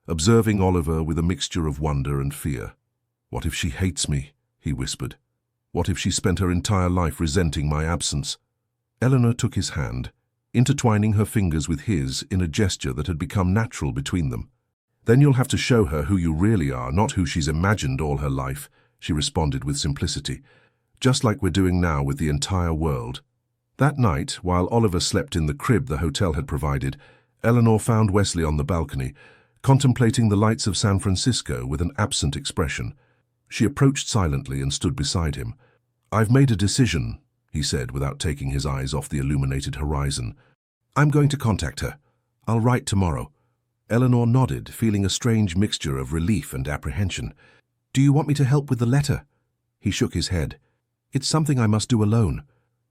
observing Oliver with a mixture of wonder and fear. "What if she hates me?" he whispered. "What if she spent her entire life resenting my absence?" Eleanor took his hand, intertwining her fingers with his in a gesture that had become natural between them. "Then you'll have to show her who you really are, not who she's imagined all her life," she responded with simplicity. "Just like we're doing now with the entire world." That night, while Oliver slept in the crib the hotel had provided, Eleanor found Wesley on the balcony, contemplating the lights of San Francisco with an absent expression. She approached silently and stood beside him. "I've made a decision," he said without taking his eyes off the illuminated horizon. "I'm going to contact her. I'll write tomorrow." Eleanor nodded, feeling a strange mixture of relief and apprehension. "Do you want me to help with the letter?" He shook his head. "It's something I must do alone.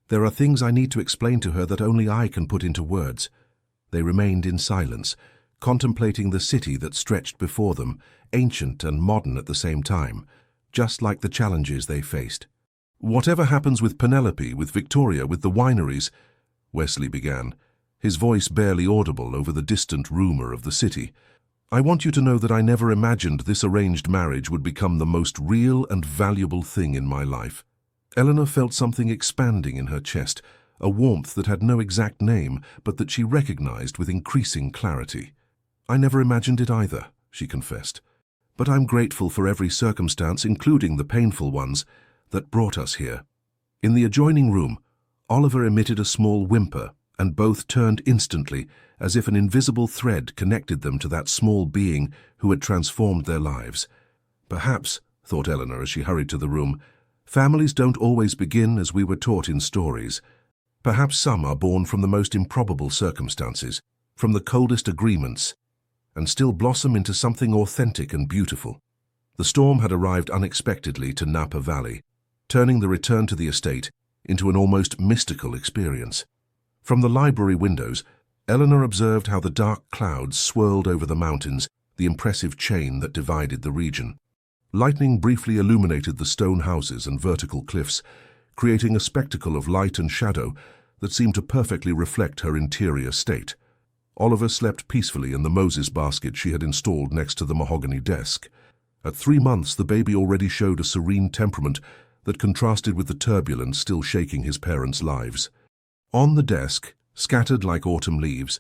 There are things I need to explain to her that only I can put into words." They remained in silence, contemplating the city that stretched before them, ancient and modern at the same time, just like the challenges they faced. "Whatever happens with Penelope, with Victoria, with the wineries," Wesley began, his voice barely audible over the distant rumor of the city, "I want you to know that I never imagined this arranged marriage would become the most real and valuable thing in my life." Eleanor felt something expanding in her chest, a warmth that had no exact name, but that she recognized with increasing clarity. "I never imagined it either," she confessed. "But I'm grateful for every circumstance, including the painful ones, that brought us here." In the adjoining room, Oliver emitted a small whimper, and both turned instantly, as if an invisible thread connected them to that small being who had transformed their lives. "Perhaps," thought Eleanor as she hurried to the room, "families don't always begin as we were taught in stories. Perhaps some are born from the most improbable circumstances, from the coldest agreements, and still blossom into something authentic and beautiful." The storm had arrived unexpectedly to Napa Valley, turning the return to the estate into an almost mystical experience. From the library windows, Eleanor observed how the dark clouds swirled over the mountains, the impressive chain that divided the region. Lightning briefly illuminated the stone houses and vertical cliffs, creating a spectacle of light and shadow that seemed to perfectly reflect her interior state. Oliver slept peacefully in the Moses basket she had installed next to the mahogany desk. At 3 months, the baby already showed a serene temperament that contrasted with the turbulence still shaking his parents' lives. On the desk, scattered like autumn leaves,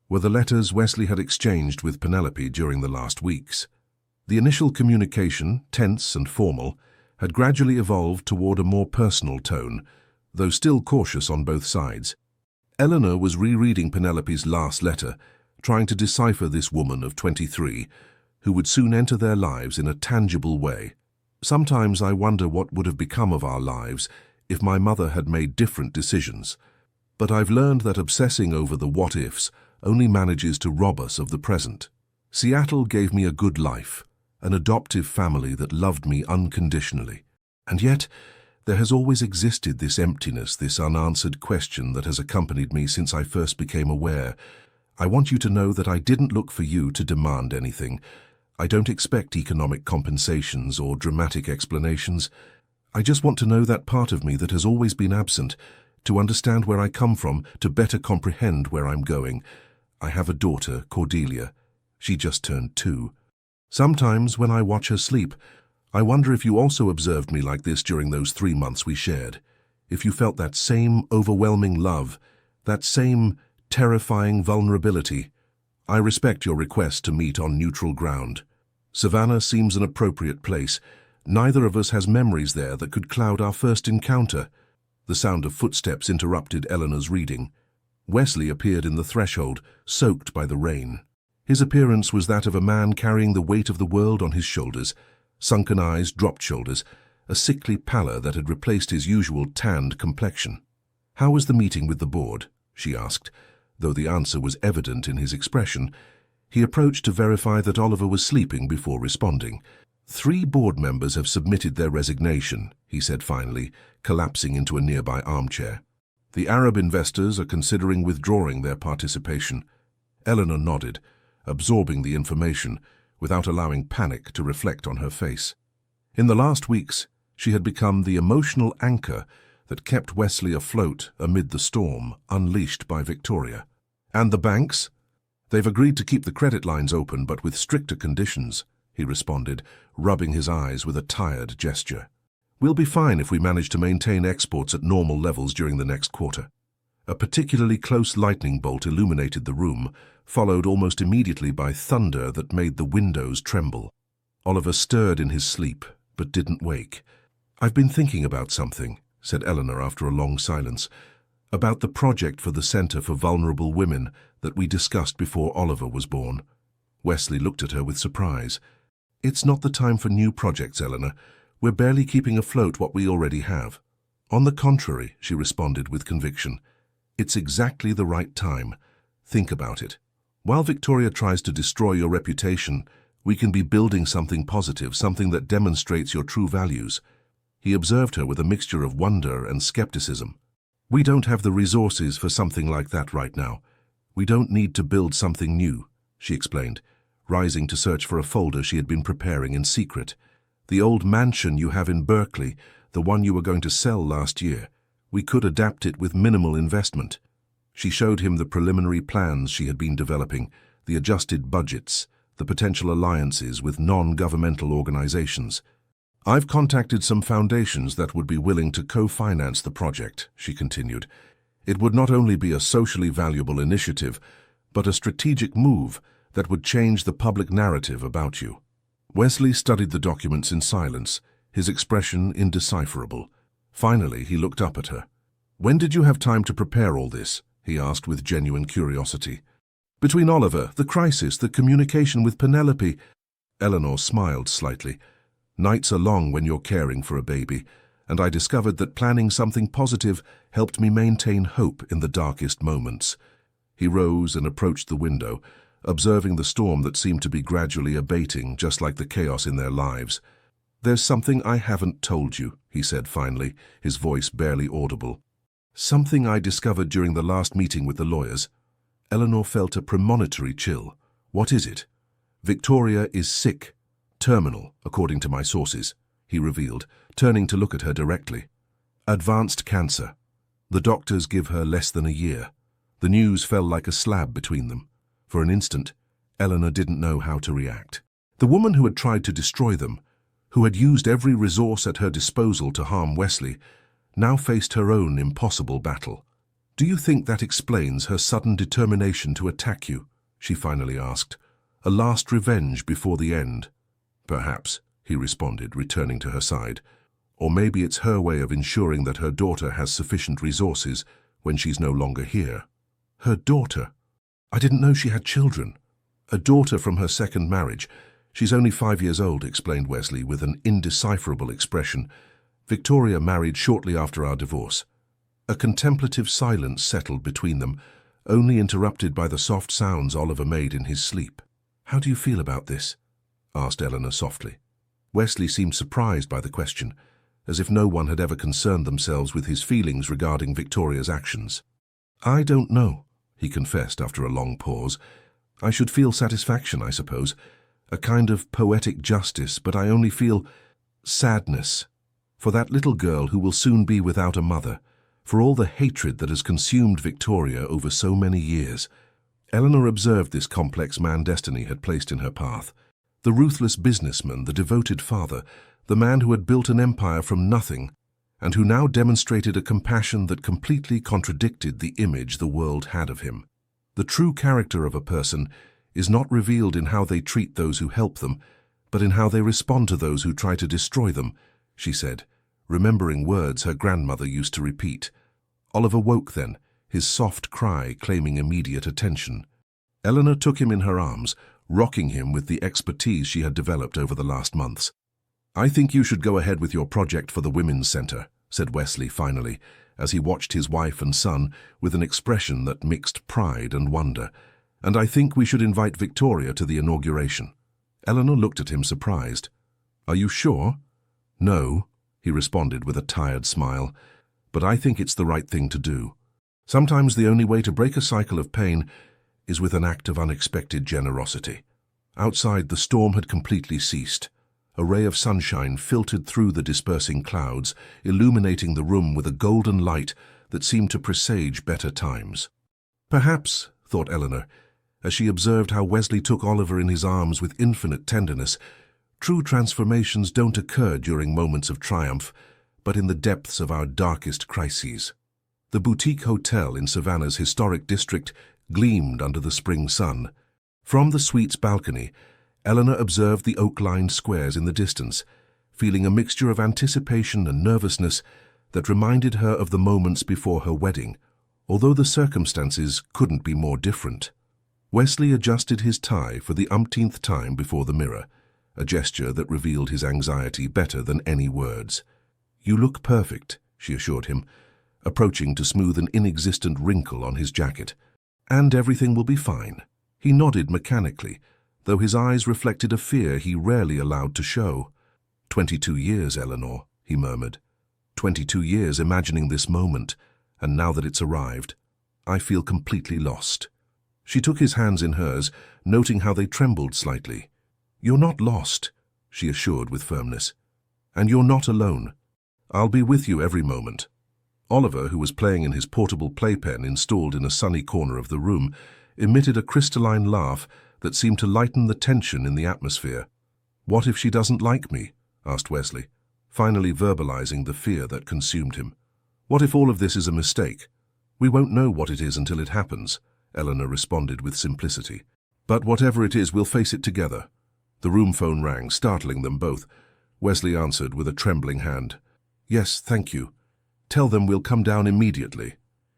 were the letters Wesley had exchanged with Penelope during the last weeks. The initial communication, tense and formal, had gradually evolved toward a more personal tone, though still cautious on both sides. Eleanor was rereading Penelope's last letter, trying to decipher this woman of 23, who would soon enter their lives in a tangible way. "Sometimes I wonder what would have become of our lives if my mother had made different decisions. But I've learned that obsessing over the what-ifs only manages to rob us of the present. Seattle gave me a good life, an adoptive family that loved me unconditionally. And yet, There has always existed this emptiness, this unanswered question that has accompanied me since I first became aware. I want you to know that I didn't look for you to demand anything. I don't expect economic compensations or dramatic explanations. I just want to know that part of me that has always been absent, to understand where I come from, to better comprehend where I'm going. I have a daughter, Cordelia. She just turned 2. Sometimes when I watch her sleep, I wonder if you also observed me like this during those 3 months we shared. If you felt that same overwhelming love, that same terrifying vulnerability. I respect your request to meet on neutral ground. Savannah seems an appropriate place. Neither of us has memories there that could cloud our first encounter. The sound of footsteps interrupted Eleanor's reading. Wesley appeared in the threshold, soaked by the rain. His appearance was that of a man carrying the weight of the world on his shoulders. Sunken eyes, dropped shoulders, a sickly pallor that had replaced his usual tanned complexion. "How was the meeting with the board?" she asked, though the answer was evident in his expression. He approached to verify that Oliver was sleeping before responding. "3 board members have submitted their resignation," he said finally, collapsing into a nearby armchair. "The Arab investors are considering withdrawing their participation." Eleanor nodded, absorbing the information, without allowing panic to reflect on her face. In the last weeks, she had become the emotional anchor that kept Wesley afloat amid the storm unleashed by Victoria. "And the banks? They've agreed to keep the credit lines open, but with stricter conditions," he responded, rubbing his eyes with a tired gesture. "We'll be fine if we manage to maintain exports at normal levels during the next quarter." A particularly close lightning bolt illuminated the room, followed almost immediately by thunder that made the windows tremble. Oliver stirred in his sleep, but didn't wake. "I've been thinking about something," said Eleanor after a long silence, "about the project for the Center for Vulnerable Women that we discussed before Oliver was born." Wesley looked at her with surprise. "It's not the time for new projects, Eleanor. We're barely keeping afloat what we already have." "On the contrary," she responded with conviction. "It's exactly the right time. Think about it. While Victoria tries to destroy your reputation, we can be building something positive, something that demonstrates your true values." He observed her with a mixture of wonder and skepticism. "We don't have the resources for something like that right now. We don't need to build something new," she explained, rising to search for a folder she had been preparing in secret. "The old mansion you have in Berkeley, the one you were going to sell last year, we could adapt it with minimal investment." She showed him the preliminary plans she had been developing, the adjusted budgets, the potential alliances with non-governmental organizations. "I've contacted some foundations that would be willing to co-finance the project," she continued. "It would not only be a socially valuable initiative, but a strategic move that would change the public narrative about you." Wesley studied the documents in silence, his expression indecipherable. Finally, he looked up at her. "When did you have time to prepare all this?" he asked with genuine curiosity. "Between Oliver, the crisis, the communication with Penelope." Eleanor smiled slightly. "Nights are long when you're caring for a baby, and I discovered that planning something positive helped me maintain hope in the darkest moments." He rose and approached the window, observing the storm that seemed to be gradually abating, just like the chaos in their lives. "There's something I haven't told you," he said finally, his voice barely audible. "Something I discovered during the last meeting with the lawyers." Eleanor felt a premonitory chill. "What is it?" "Victoria is sick. Terminal, according to my sources," he revealed, turning to look at her directly. "Advanced cancer. The doctors give her less than a year." The news fell like a slab between them. For an instant, Eleanor didn't know how to react. The woman who had tried to destroy them, who had used every resource at her disposal to harm Wesley, now faced her own impossible battle. "Do you think that explains her sudden determination to attack you?" she finally asked. "A last revenge before the end?" "Perhaps," he responded, returning to her side. "Or maybe it's her way of ensuring that her daughter has sufficient resources when she's no longer here." "Her daughter? I didn't know she had children." "A daughter from her second marriage. She's only 5 years old," explained Wesley with an indecipherable expression. "Victoria married shortly after our divorce." A contemplative silence settled between them, only interrupted by the soft sounds Oliver made in his sleep. "How do you feel about this?" asked Eleanor softly. Wesley seemed surprised by the question. as if no one had ever concerned themselves with his feelings regarding Victoria's actions. "I don't know," he confessed after a long pause. "I should feel satisfaction, I suppose, a kind of poetic justice, but I only feel sadness for that little girl who will soon be without a mother, for all the hatred that has consumed Victoria over so many years." Eleanor observed this complex man destiny had placed in her path. The ruthless businessman, the devoted father, the man who had built an empire from nothing, and who now demonstrated a compassion that completely contradicted the image the world had of him. The true character of a person is not revealed in how they treat those who help them, but in how they respond to those who try to destroy them, she said, remembering words her grandmother used to repeat. Oliver woke then, his soft cry claiming immediate attention. Eleanor took him in her arms, rocking him with the expertise she had developed over the last months. "I think you should go ahead with your project for the Women's Centre," said Wesley finally, as he watched his wife and son with an expression that mixed pride and wonder. "And I think we should invite Victoria to the inauguration." Eleanor looked at him surprised. "Are you sure?" "No," he responded with a tired smile, "but I think it's the right thing to do. Sometimes the only way to break a cycle of pain is with an act of unexpected generosity." Outside, the storm had completely ceased. A ray of sunshine filtered through the dispersing clouds, illuminating the room with a golden light that seemed to presage better times. "Perhaps," thought Eleanor, as she observed how Wesley took Oliver in his arms with infinite tenderness, "true transformations don't occur during moments of triumph, but in the depths of our darkest crises." The boutique hotel in Savannah's historic district gleamed under the spring sun. From the suite's balcony, Eleanor observed the oak-lined squares in the distance, feeling a mixture of anticipation and nervousness that reminded her of the moments before her wedding, although the circumstances couldn't be more different. Wesley adjusted his tie for the umpteenth time before the mirror, a gesture that revealed his anxiety better than any words. "You look perfect," she assured him, approaching to smooth an inexistent wrinkle on his jacket. "And everything will be fine." He nodded mechanically, though his eyes reflected a fear he rarely allowed to show. 22 years, Eleanor," he murmured. 22 years imagining this moment, and now that it's arrived, I feel completely lost." She took his hands in hers, noting how they trembled slightly. "You're not lost," she assured with firmness. "And you're not alone. I'll be with you every moment." Oliver, who was playing in his portable playpen installed in a sunny corner of the room, emitted a crystalline laugh that seemed to lighten the tension in the atmosphere. "What if she doesn't like me?" asked Wesley, finally verbalizing the fear that consumed him. "What if all of this is a mistake?" "We won't know what it is until it happens," Eleanor responded with simplicity. "But whatever it is, we'll face it together." The room phone rang, startling them both. Wesley answered with a trembling hand. "Yes, thank you. Tell them we'll come down immediately."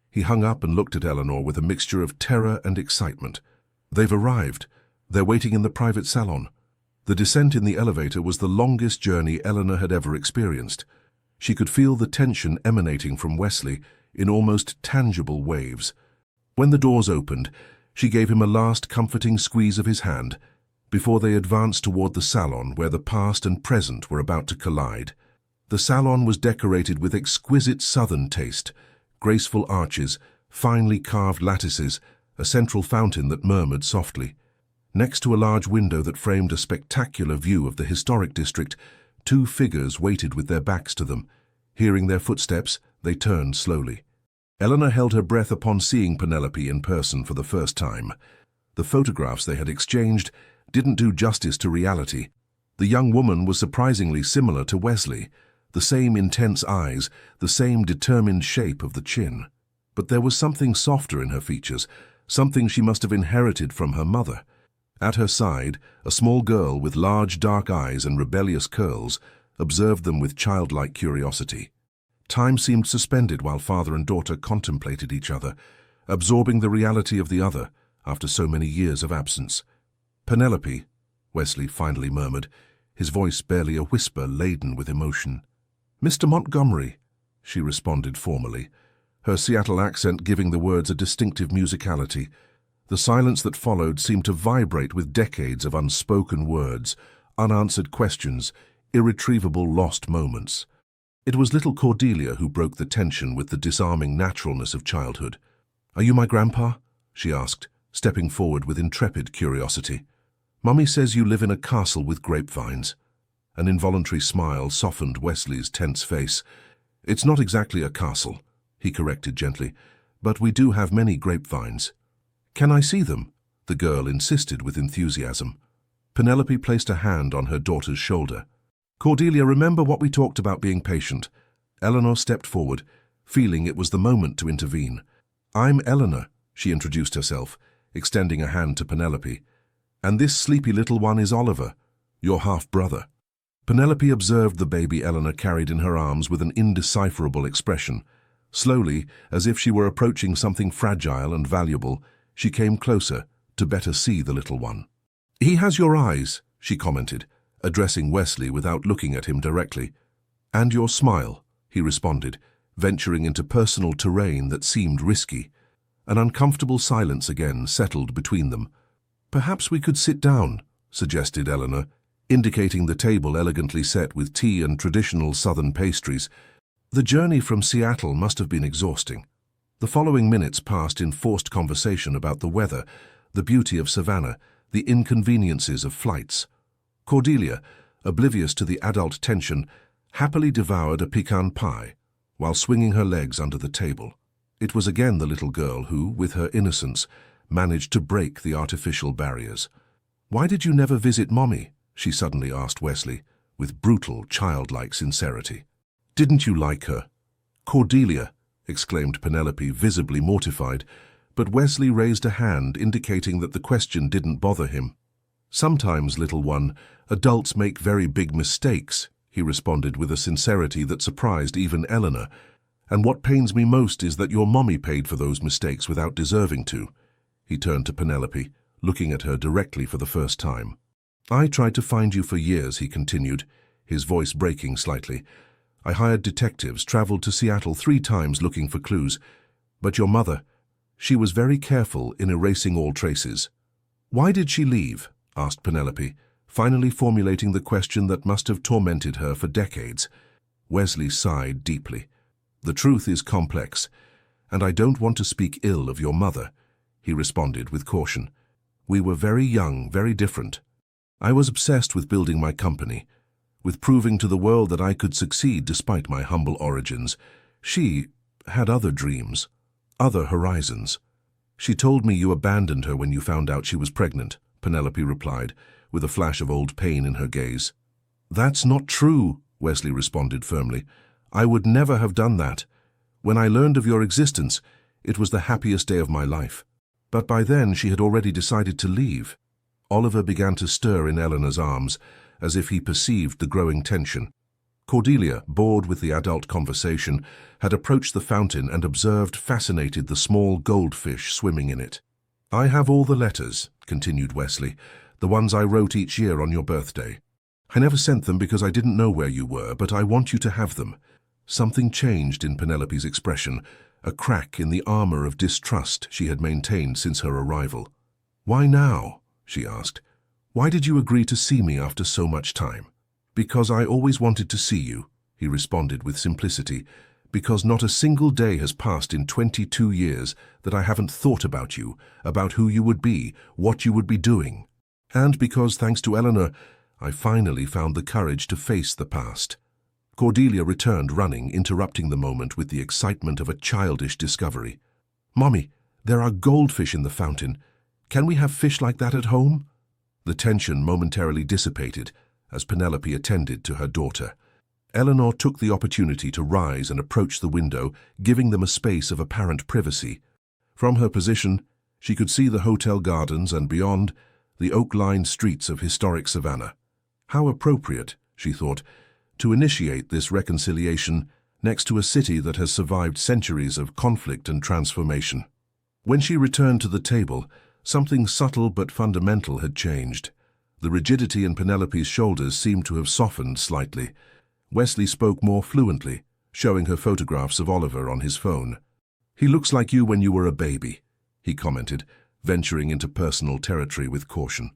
He hung up and looked at Eleanor with a mixture of terror and excitement. "They've arrived. They're waiting in the private salon." The descent in the elevator was the longest journey Eleanor had ever experienced. She could feel the tension emanating from Wesley in almost tangible waves. When the doors opened, she gave him a last comforting squeeze of his hand before they advanced toward the salon where the past and present were about to collide. The salon was decorated with exquisite southern taste, graceful arches, finely carved lattices, a central fountain that murmured softly. Next to a large window that framed a spectacular view of the historic district, two figures waited with their backs to them. Hearing their footsteps, they turned slowly. Eleanor held her breath upon seeing Penelope in person for the first time. The photographs they had exchanged didn't do justice to reality. The young woman was surprisingly similar to Wesley, the same intense eyes, the same determined shape of the chin. But there was something softer in her features, something she must have inherited from her mother. At her side, a small girl with large dark eyes and rebellious curls observed them with childlike curiosity. Time seemed suspended while father and daughter contemplated each other, absorbing the reality of the other after so many years of absence. "Penelope," Wesley finally murmured, his voice barely a whisper laden with emotion. "Mr. Montgomery," she responded formally, her Seattle accent giving the words a distinctive musicality. The silence that followed seemed to vibrate with decades of unspoken words, unanswered questions, irretrievable lost moments. It was little Cordelia who broke the tension with the disarming naturalness of childhood. "Are you my grandpa?" she asked, stepping forward with intrepid curiosity. "Mummy says you live in a castle with grapevines." An involuntary smile softened Wesley's tense face. "It's not exactly a castle," he corrected gently, "but we do have many grapevines." "Can I see them?" the girl insisted with enthusiasm. Penelope placed a hand on her daughter's shoulder. "Cordelia, remember what we talked about being patient." Eleanor stepped forward, feeling it was the moment to intervene. "I'm Eleanor," she introduced herself, extending a hand to Penelope. "And this sleepy little one is Oliver, your half-brother." Penelope observed the baby Eleanor carried in her arms with an indecipherable expression. Slowly, as if she were approaching something fragile and valuable, she came closer to better see the little one. "He has your eyes," she commented, addressing Wesley without looking at him directly. "And your smile," he responded, venturing into personal terrain that seemed risky. An uncomfortable silence again settled between them. "Perhaps we could sit down," suggested Eleanor, indicating the table elegantly set with tea and traditional southern pastries. The journey from Seattle must have been exhausting. The following minutes passed in forced conversation about the weather, the beauty of Savannah, the inconveniences of flights. Cordelia, oblivious to the adult tension, happily devoured a pecan pie while swinging her legs under the table. It was again the little girl who, with her innocence, managed to break the artificial barriers. "Why did you never visit Mommy?" she suddenly asked Wesley, with brutal, childlike sincerity. "Didn't you like her?" "Cordelia!" exclaimed Penelope, visibly mortified, but Wesley raised a hand indicating that the question didn't bother him. "Sometimes, little one, adults make very big mistakes," he responded with a sincerity that surprised even Eleanor. "And what pains me most is that your mommy paid for those mistakes without deserving to." He turned to Penelope, looking at her directly for the first time. "I tried to find you for years," he continued, his voice breaking slightly. "I hired detectives, traveled to Seattle 3 times looking for clues. But your mother, she was very careful in erasing all traces." "Why did she leave?" asked Penelope, finally formulating the question that must have tormented her for decades. Wesley sighed deeply. "The truth is complex, and I don't want to speak ill of your mother," he responded with caution. "We were very young, very different. I was obsessed with building my company, with proving to the world that I could succeed despite my humble origins. She had other dreams, other horizons." "She told me you abandoned her when you found out she was pregnant," Penelope replied, with a flash of old pain in her gaze. "That's not true," Wesley responded firmly. "I would never have done that. When I learned of your existence, it was the happiest day of my life. But by then she had already decided to leave." Oliver began to stir in Eleanor's arms, as if he perceived the growing tension. Cordelia, bored with the adult conversation, had approached the fountain and observed, fascinated, the small goldfish swimming in it. "I have all the letters," continued Wesley, "the ones I wrote each year on your birthday. I never sent them because I didn't know where you were, but I want you to have them." Something changed in Penelope's expression, a crack in the armor of distrust she had maintained since her arrival. "Why now?" she asked. "Why did you agree to see me after so much time?" "Because I always wanted to see you," he responded with simplicity. "Because not a single day has passed in 22 years that I haven't thought about you, about who you would be, what you would be doing. And because, thanks to Eleanor, I finally found the courage to face the past." Cordelia returned running, interrupting the moment with the excitement of a childish discovery. "Mommy, there are goldfish in the fountain. Can we have fish like that at home?" The tension momentarily dissipated as Penelope attended to her daughter. Eleanor took the opportunity to rise and approach the window, giving them a space of apparent privacy. From her position, she could see the hotel gardens and, beyond, the oak-lined streets of historic Savannah. How appropriate, she thought, to initiate this reconciliation next to a city that has survived centuries of conflict and transformation. When she returned to the table, something subtle but fundamental had changed. The rigidity in Penelope's shoulders seemed to have softened slightly. Wesley spoke more fluently, showing her photographs of Oliver on his phone. "He looks like you when you were a baby," he commented, venturing into personal territory with caution.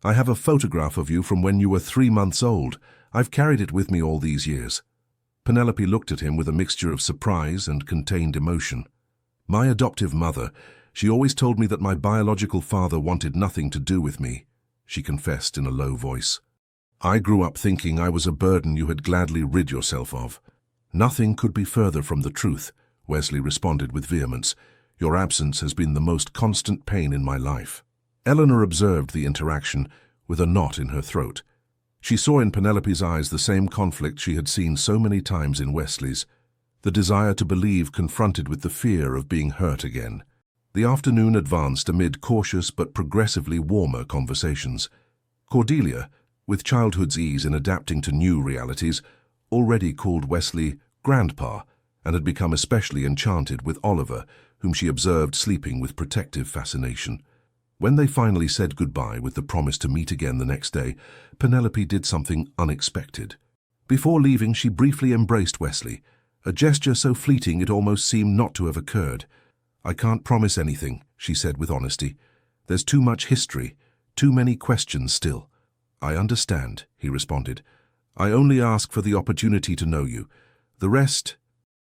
"I have a photograph of you from when you were 3 months old. I've carried it with me all these years." Penelope looked at him with a mixture of surprise and contained emotion. "My adoptive mother, she always told me that my biological father wanted nothing to do with me," she confessed in a low voice. "I grew up thinking I was a burden you had gladly rid yourself of." "Nothing could be further from the truth," Wesley responded with vehemence. "Your absence has been the most constant pain in my life." Eleanor observed the interaction with a knot in her throat. She saw in Penelope's eyes the same conflict she had seen so many times in Wesley's, the desire to believe confronted with the fear of being hurt again. The afternoon advanced amid cautious but progressively warmer conversations. Cordelia, with childhood's ease in adapting to new realities, already called Wesley Grandpa and had become especially enchanted with Oliver, whom she observed sleeping with protective fascination. When they finally said goodbye with the promise to meet again the next day, Penelope did something unexpected. Before leaving, she briefly embraced Wesley, a gesture so fleeting it almost seemed not to have occurred. "I can't promise anything," she said with honesty. "There's too much history, too many questions still." "I understand," he responded. "I only ask for the opportunity to know you. The rest,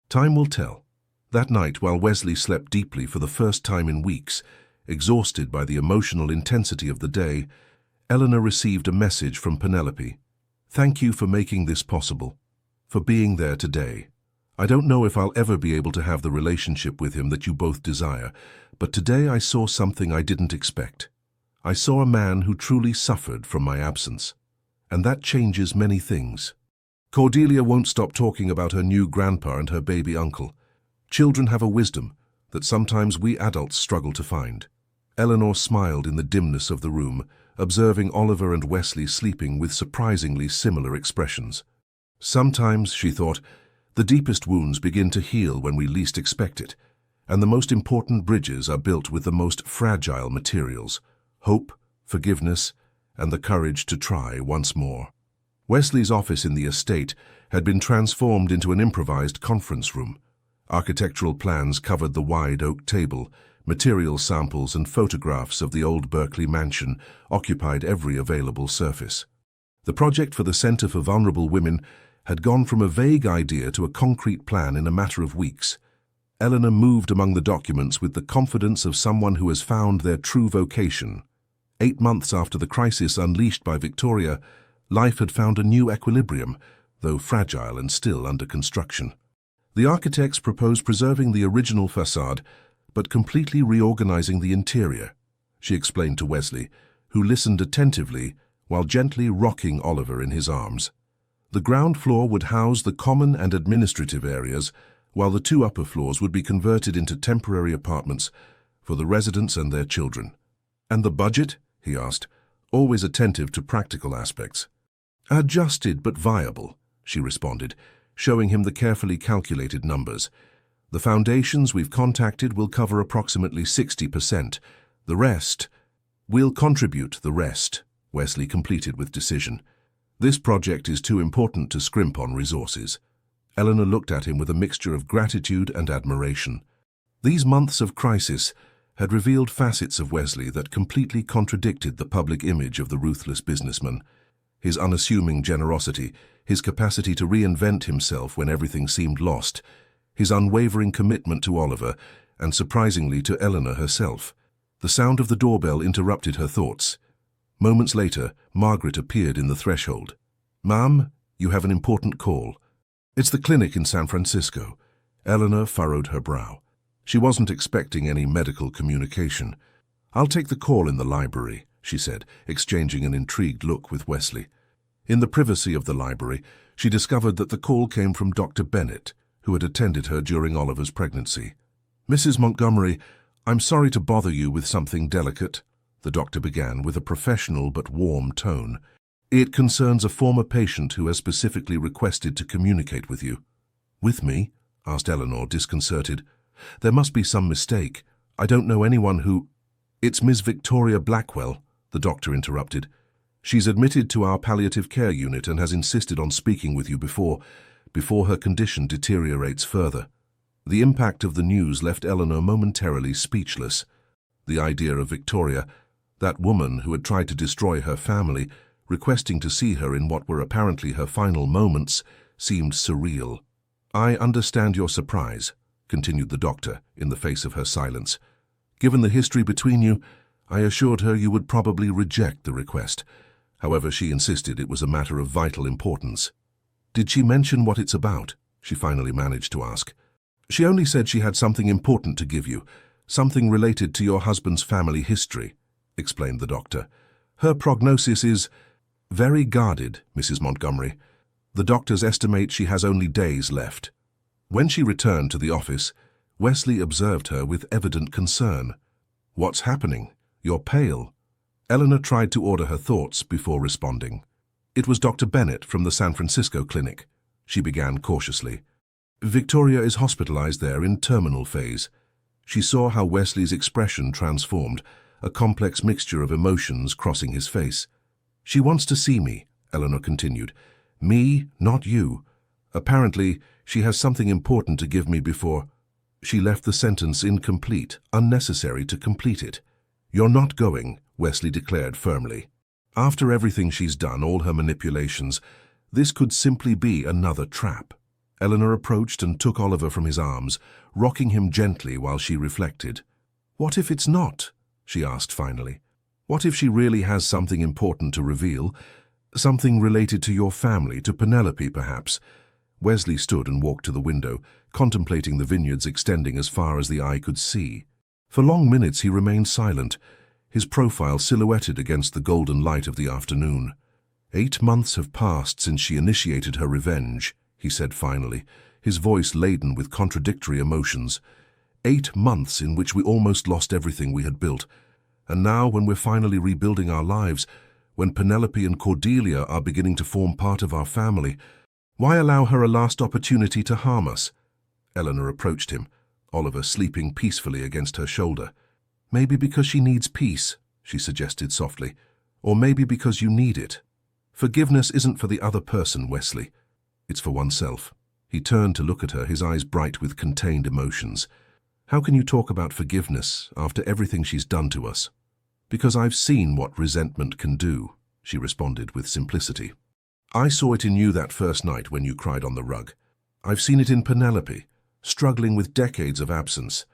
time will tell." That night, while Wesley slept deeply for the first time in weeks, exhausted by the emotional intensity of the day, Eleanor received a message from Penelope. "Thank you for making this possible, for being there today. I don't know if I'll ever be able to have the relationship with him that you both desire, but today I saw something I didn't expect. I saw a man who truly suffered from my absence, and that changes many things." Cordelia won't stop talking about her new grandpa and her baby uncle. Children have a wisdom that sometimes we adults struggle to find. Eleanor smiled in the dimness of the room, observing Oliver and Wesley sleeping with surprisingly similar expressions. Sometimes, she thought, the deepest wounds begin to heal when we least expect it, and the most important bridges are built with the most fragile materials: hope, forgiveness, and the courage to try once more. Wesley's office in the estate had been transformed into an improvised conference room. Architectural plans covered the wide oak table. Material samples and photographs of the old Berkeley mansion occupied every available surface. The project for the Center for Vulnerable Women had gone from a vague idea to a concrete plan in a matter of weeks. Eleanor moved among the documents with the confidence of someone who has found their true vocation. 8 months after the crisis unleashed by Victoria, life had found a new equilibrium, though fragile and still under construction. The architects proposed preserving the original facade, but completely reorganizing the interior, she explained to Wesley, who listened attentively while gently rocking Oliver in his arms. The ground floor would house the common and administrative areas, while the 2 upper floors would be converted into temporary apartments for the residents and their children. "And the budget?" he asked, always attentive to practical aspects. "Adjusted but viable," she responded, showing him the carefully calculated numbers. "The foundations we've contacted will cover approximately 60%. The rest, we'll contribute the rest," Wesley completed with decision. "This project is too important to scrimp on resources." Eleanor looked at him with a mixture of gratitude and admiration. These months of crisis had revealed facets of Wesley that completely contradicted the public image of the ruthless businessman. His unassuming generosity, his capacity to reinvent himself when everything seemed lost, his unwavering commitment to Oliver, and surprisingly to Eleanor herself. The sound of the doorbell interrupted her thoughts. Moments later, Margaret appeared in the threshold. "Ma'am, you have an important call." "It's the clinic in San Francisco." Eleanor furrowed her brow. She wasn't expecting any medical communication. "I'll take the call in the library," she said, exchanging an intrigued look with Wesley. In the privacy of the library, she discovered that the call came from Dr. Bennett, who had attended her during Oliver's pregnancy. "Mrs. Montgomery, I'm sorry to bother you with something delicate," the doctor began with a professional but warm tone. "It concerns a former patient who has specifically requested to communicate with you." "With me?" asked Eleanor, disconcerted. "There must be some mistake. I don't know anyone who—" "It's Miss Victoria Blackwell," the doctor interrupted. "She's admitted to our palliative care unit and has insisted on speaking with you before her condition deteriorates further." The impact of the news left Eleanor momentarily speechless. The idea of Victoria, that woman who had tried to destroy her family, requesting to see her in what were apparently her final moments, seemed surreal. I understand your surprise, continued the doctor in the face of her silence. Given the history between you, I assured her you would probably reject the request. However, she insisted it was a matter of vital importance. Did she mention what it's about? She finally managed to ask. She only said she had something important to give you, something related to your husband's family history, explained the doctor. Her prognosis is very guarded, Mrs. Montgomery. The doctors estimate she has only days left. When she returned to the office, Wesley observed her with evident concern. What's happening? You're pale. Eleanor tried to order her thoughts before responding. It was Dr. Bennett from the San Francisco clinic. She began cautiously. Victoria is hospitalized there in terminal phase. She saw how Wesley's expression transformed, a complex mixture of emotions crossing his face. She wants to see me, Eleanor continued. Me, not you. Apparently, she has something important to give me before. She left the sentence incomplete, unnecessary to complete it. You're not going, Wesley declared firmly. After everything she's done, all her manipulations, this could simply be another trap. Eleanor approached and took Oliver from his arms, rocking him gently while she reflected. What if it's not? She asked finally. What if she really has something important to reveal? Something related to your family, to Penelope perhaps? Wesley stood and walked to the window, contemplating the vineyards extending as far as the eye could see. For long minutes he remained silent, his profile silhouetted against the golden light of the afternoon. 8 months have passed since she initiated her revenge, he said finally, his voice laden with contradictory emotions. 8 months in which we almost lost everything we had built. And now, when we're finally rebuilding our lives, when Penelope and Cordelia are beginning to form part of our family, why allow her a last opportunity to harm us? Eleanor approached him, Oliver sleeping peacefully against her shoulder. Maybe because she needs peace, she suggested softly. Or maybe because you need it. Forgiveness isn't for the other person, Wesley. It's for oneself. He turned to look at her, his eyes bright with contained emotions. How can you talk about forgiveness after everything she's done to us? Because I've seen what resentment can do, she responded with simplicity. I saw it in you that first night when you cried on the rug. I've seen it in Penelope, struggling with decades of absence.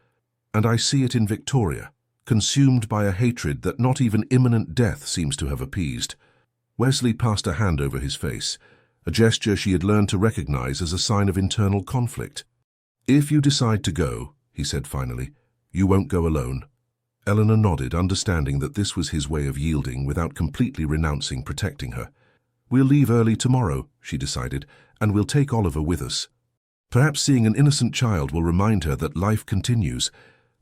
And I see it in Victoria, consumed by a hatred that not even imminent death seems to have appeased. Wesley passed a hand over his face, a gesture she had learned to recognize as a sign of internal conflict. If you decide to go, he said finally, you won't go alone. Eleanor nodded, understanding that this was his way of yielding without completely renouncing protecting her. We'll leave early tomorrow, she decided, and we'll take Oliver with us. Perhaps seeing an innocent child will remind her that life continues,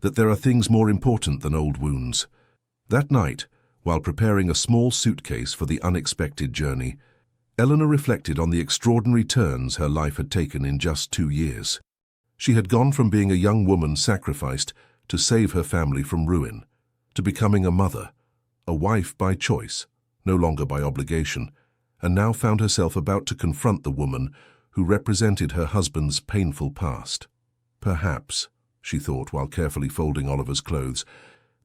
that there are things more important than old wounds. That night, while preparing a small suitcase for the unexpected journey, Eleanor reflected on the extraordinary turns her life had taken in just 2 years. She had gone from being a young woman sacrificed to save her family from ruin, to becoming a mother, a wife by choice, no longer by obligation, and now found herself about to confront the woman who represented her husband's painful past. Perhaps, she thought while carefully folding Oliver's clothes,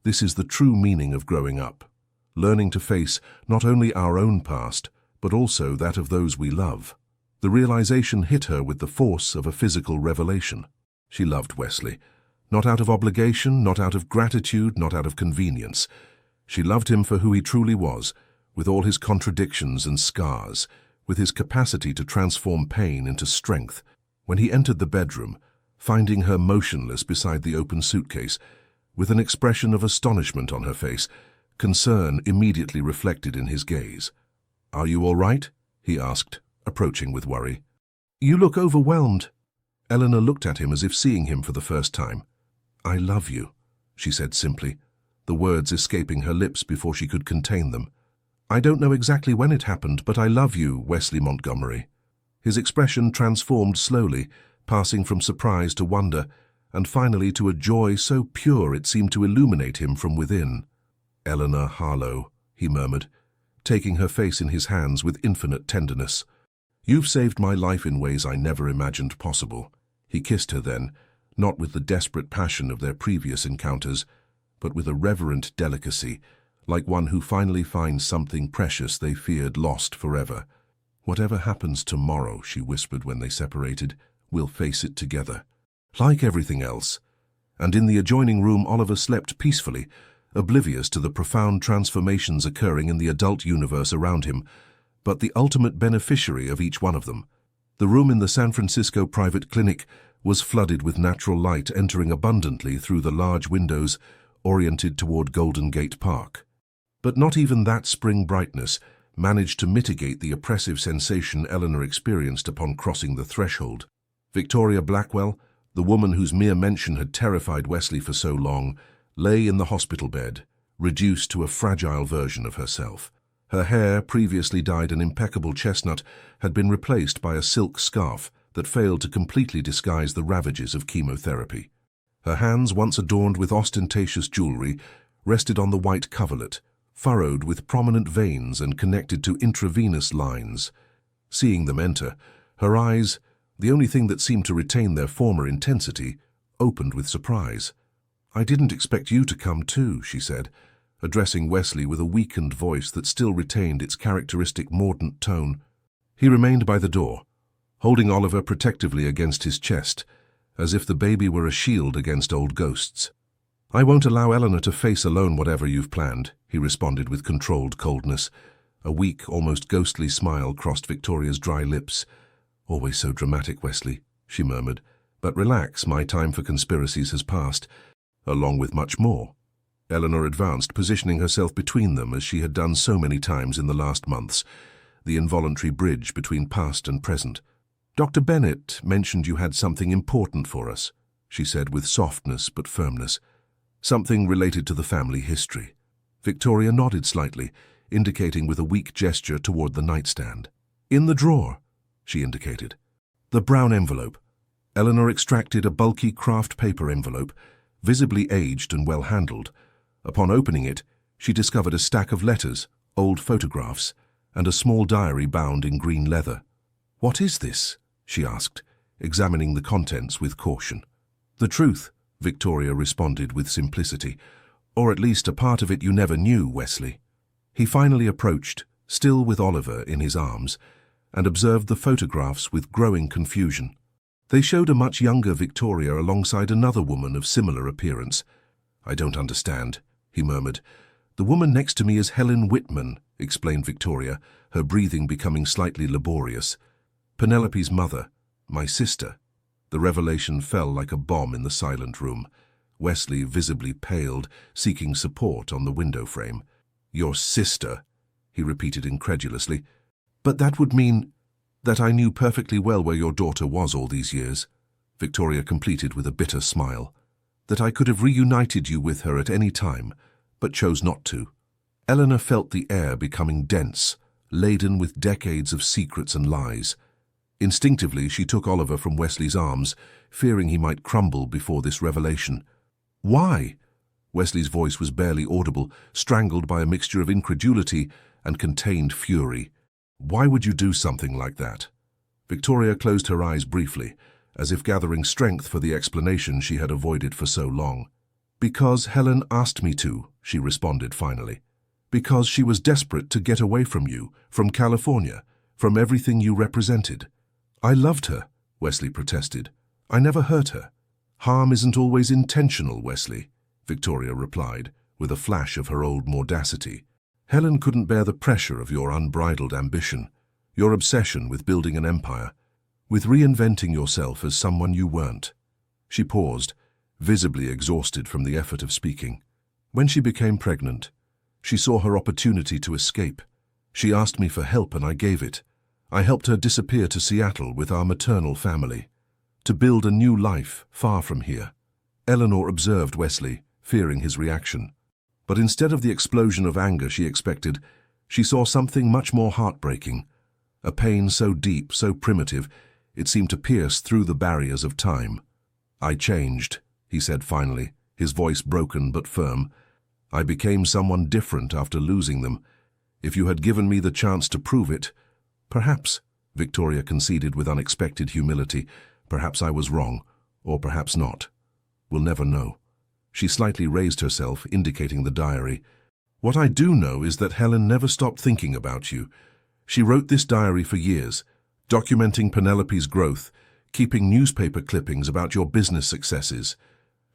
this is the true meaning of growing up, learning to face not only our own past, but also that of those we love. The realization hit her with the force of a physical revelation. She loved Wesley, not out of obligation, not out of gratitude, not out of convenience. She loved him for who he truly was, with all his contradictions and scars, with his capacity to transform pain into strength. When he entered the bedroom, finding her motionless beside the open suitcase, with an expression of astonishment on her face, concern immediately reflected in his gaze. "Are you all right?" he asked, approaching with worry. "You look overwhelmed." Eleanor looked at him as if seeing him for the first time. "I love you," she said simply, the words escaping her lips before she could contain them. "I don't know exactly when it happened, but I love you, Wesley Montgomery." His expression transformed slowly, passing from surprise to wonder, and finally to a joy so pure it seemed to illuminate him from within. "Eleanor Harlow," he murmured, taking her face in his hands with infinite tenderness. "You've saved my life in ways I never imagined possible." He kissed her then, not with the desperate passion of their previous encounters, but with a reverent delicacy, like one who finally finds something precious they feared lost forever. "Whatever happens tomorrow," she whispered when they separated, We'll face it together. Like everything else. And in the adjoining room, Oliver slept peacefully, oblivious to the profound transformations occurring in the adult universe around him, but the ultimate beneficiary of each one of them. The room in the San Francisco private clinic was flooded with natural light entering abundantly through the large windows oriented toward Golden Gate Park. But not even that spring brightness managed to mitigate the oppressive sensation Eleanor experienced upon crossing the threshold. Victoria Blackwell, the woman whose mere mention had terrified Wesley for so long, lay in the hospital bed, reduced to a fragile version of herself. Her hair, previously dyed an impeccable chestnut, had been replaced by a silk scarf that failed to completely disguise the ravages of chemotherapy. Her hands, once adorned with ostentatious jewelry, rested on the white coverlet, furrowed with prominent veins and connected to intravenous lines. Seeing them enter, her eyes, the only thing that seemed to retain their former intensity, opened with surprise. "I didn't expect you to come too," she said, addressing Wesley with a weakened voice that still retained its characteristic mordant tone. He remained by the door, holding Oliver protectively against his chest, as if the baby were a shield against old ghosts. "I won't allow Eleanor to face alone whatever you've planned," he responded with controlled coldness. A weak, almost ghostly smile crossed Victoria's dry lips. "Always so dramatic, Wesley," she murmured. "But relax, my time for conspiracies has passed, along with much more." Eleanor advanced, positioning herself between them as she had done so many times in the last months, the involuntary bridge between past and present. "Dr. Bennett mentioned you had something important for us," she said with softness but firmness. "Something related to the family history." Victoria nodded slightly, indicating with a weak gesture toward the nightstand. "In the drawer," she indicated. "The brown envelope." Eleanor extracted a bulky craft paper envelope, visibly aged and well handled. Upon opening it, she discovered a stack of letters, old photographs, and a small diary bound in green leather. "What is this?" she asked, examining the contents with caution. "The truth," Victoria responded with simplicity. "Or at least a part of it you never knew, Wesley." He finally approached, still with Oliver in his arms, and observed the photographs with growing confusion. They showed a much younger Victoria alongside another woman of similar appearance. "I don't understand," he murmured. "The woman next to me is Helen Whitman," explained Victoria, her breathing becoming slightly laborious. "Penelope's mother, my sister." The revelation fell like a bomb in the silent room. Wesley visibly paled, seeking support on the window frame. "Your sister," he repeated incredulously. "But that would mean that I knew perfectly well where your daughter was all these years," Victoria completed with a bitter smile. "That I could have reunited you with her at any time, but chose not to." Eleanor felt the air becoming dense, laden with decades of secrets and lies. Instinctively, she took Oliver from Wesley's arms, fearing he might crumble before this revelation. "Why?" Wesley's voice was barely audible, strangled by a mixture of incredulity and contained fury. "Why would you do something like that?" Victoria closed her eyes briefly, as if gathering strength for the explanation she had avoided for so long. "Because Helen asked me to," she responded finally. "Because she was desperate to get away from you, from California, from everything you represented." "I loved her," Wesley protested. "I never hurt her." "Harm isn't always intentional, Wesley," Victoria replied, with a flash of her old mordacity. "Helen couldn't bear the pressure of your unbridled ambition, your obsession with building an empire, with reinventing yourself as someone you weren't." She paused, visibly exhausted from the effort of speaking. "When she became pregnant, she saw her opportunity to escape. She asked me for help and I gave it. I helped her disappear to Seattle with our maternal family, to build a new life far from here." Eleanor observed Wesley, fearing his reaction. But instead of the explosion of anger she expected, she saw something much more heartbreaking, a pain so deep, so primitive, it seemed to pierce through the barriers of time. "I changed," he said finally, his voice broken but firm. "I became someone different after losing them. If you had given me the chance to prove it, perhaps," Victoria conceded with unexpected humility, "perhaps I was wrong, or perhaps not. We'll never know." She slightly raised herself, indicating the diary. "What I do know is that Helen never stopped thinking about you. She wrote this diary for years, documenting Penelope's growth, keeping newspaper clippings about your business successes.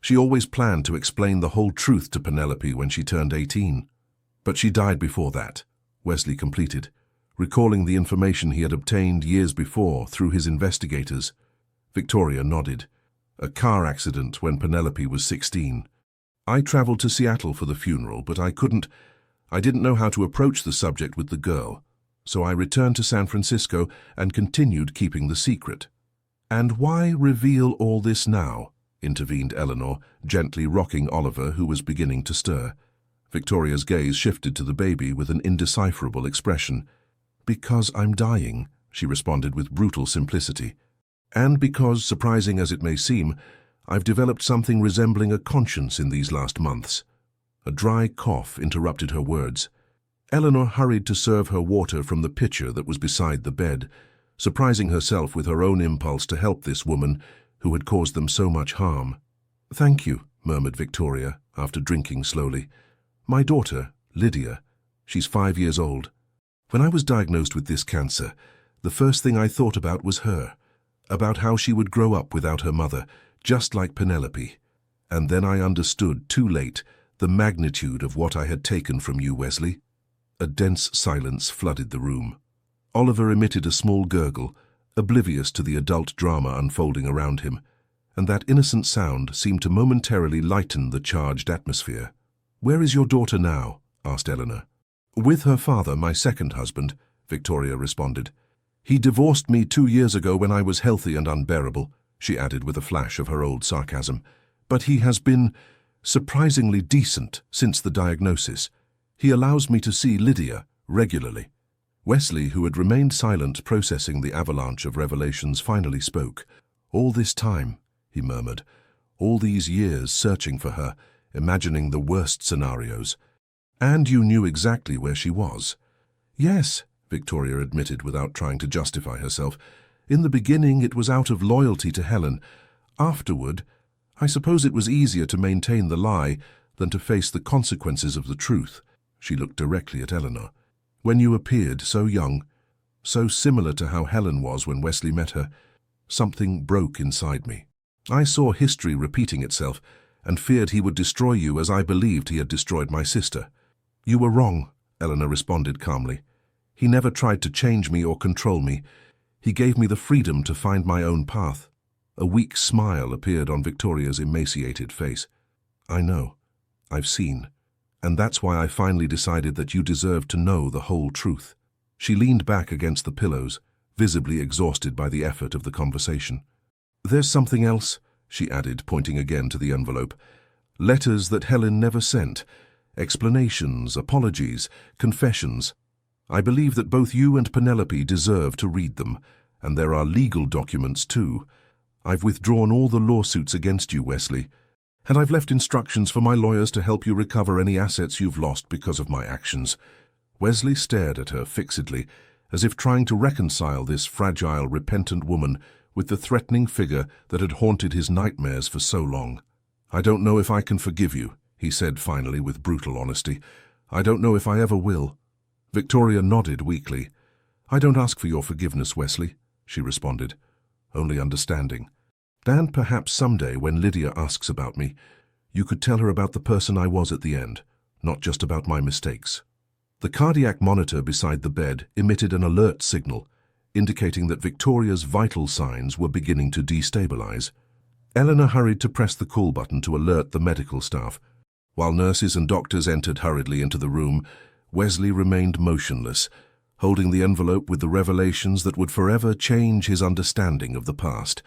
She always planned to explain the whole truth to Penelope when she turned 18. But she died before that, Wesley completed, recalling the information he had obtained years before through his investigators. Victoria nodded. A car accident when Penelope was 16. I traveled to Seattle for the funeral, but I didn't know how to approach the subject with the girl, so I returned to San Francisco and continued keeping the secret. And why reveal all this now? Intervened Eleanor, gently rocking Oliver, who was beginning to stir. Victoria's gaze shifted to the baby with an indecipherable expression. Because I'm dying, she responded with brutal simplicity. And because, surprising as it may seem, I've developed something resembling a conscience in these last months. A dry cough interrupted her words. Eleanor hurried to serve her water from the pitcher that was beside the bed, surprising herself with her own impulse to help this woman who had caused them so much harm. "Thank you," murmured Victoria, after drinking slowly. "My daughter, Lydia, she's 5 years old. When I was diagnosed with this cancer, the first thing I thought about was her, about how she would grow up without her mother, just like Penelope. And then I understood, too late, the magnitude of what I had taken from you, Wesley." A dense silence flooded the room. Oliver emitted a small gurgle, oblivious to the adult drama unfolding around him, and that innocent sound seemed to momentarily lighten the charged atmosphere. "Where is your daughter now?" asked Eleanor. "With her father, my second husband," Victoria responded. "He divorced me 2 years ago when I was healthy and unbearable," she added with a flash of her old sarcasm. "But he has been surprisingly decent since the diagnosis. He allows me to see Lydia regularly." Wesley, who had remained silent processing the avalanche of revelations, finally spoke. "All this time," he murmured, "all these years searching for her, imagining the worst scenarios. And you knew exactly where she was." "Yes," Victoria admitted without trying to justify herself. "In the beginning it was out of loyalty to Helen. Afterward, I suppose it was easier to maintain the lie than to face the consequences of the truth." She looked directly at Eleanor. "When you appeared so young, so similar to how Helen was when Wesley met her, something broke inside me. I saw history repeating itself and feared he would destroy you as I believed he had destroyed my sister." "You were wrong," Eleanor responded calmly. "He never tried to change me or control me. He gave me the freedom to find my own path." A weak smile appeared on Victoria's emaciated face. "I know. I've seen. And that's why I finally decided that you deserved to know the whole truth." She leaned back against the pillows, visibly exhausted by the effort of the conversation. "There's something else," she added, pointing again to the envelope. "Letters that Helen never sent. Explanations, apologies, confessions. I believe that both you and Penelope deserve to read them, and there are legal documents too. I've withdrawn all the lawsuits against you, Wesley, and I've left instructions for my lawyers to help you recover any assets you've lost because of my actions." Wesley stared at her fixedly, as if trying to reconcile this fragile, repentant woman with the threatening figure that had haunted his nightmares for so long. "I don't know if I can forgive you," he said finally with brutal honesty. "I don't know if I ever will." Victoria nodded weakly. "I don't ask for your forgiveness, Wesley," she responded, "only understanding. And perhaps someday when Lydia asks about me, you could tell her about the person I was at the end, not just about my mistakes." The cardiac monitor beside the bed emitted an alert signal, indicating that Victoria's vital signs were beginning to destabilize. Eleanor hurried to press the call button to alert the medical staff. While nurses and doctors entered hurriedly into the room, Wesley remained motionless, holding the envelope with the revelations that would forever change his understanding of the past.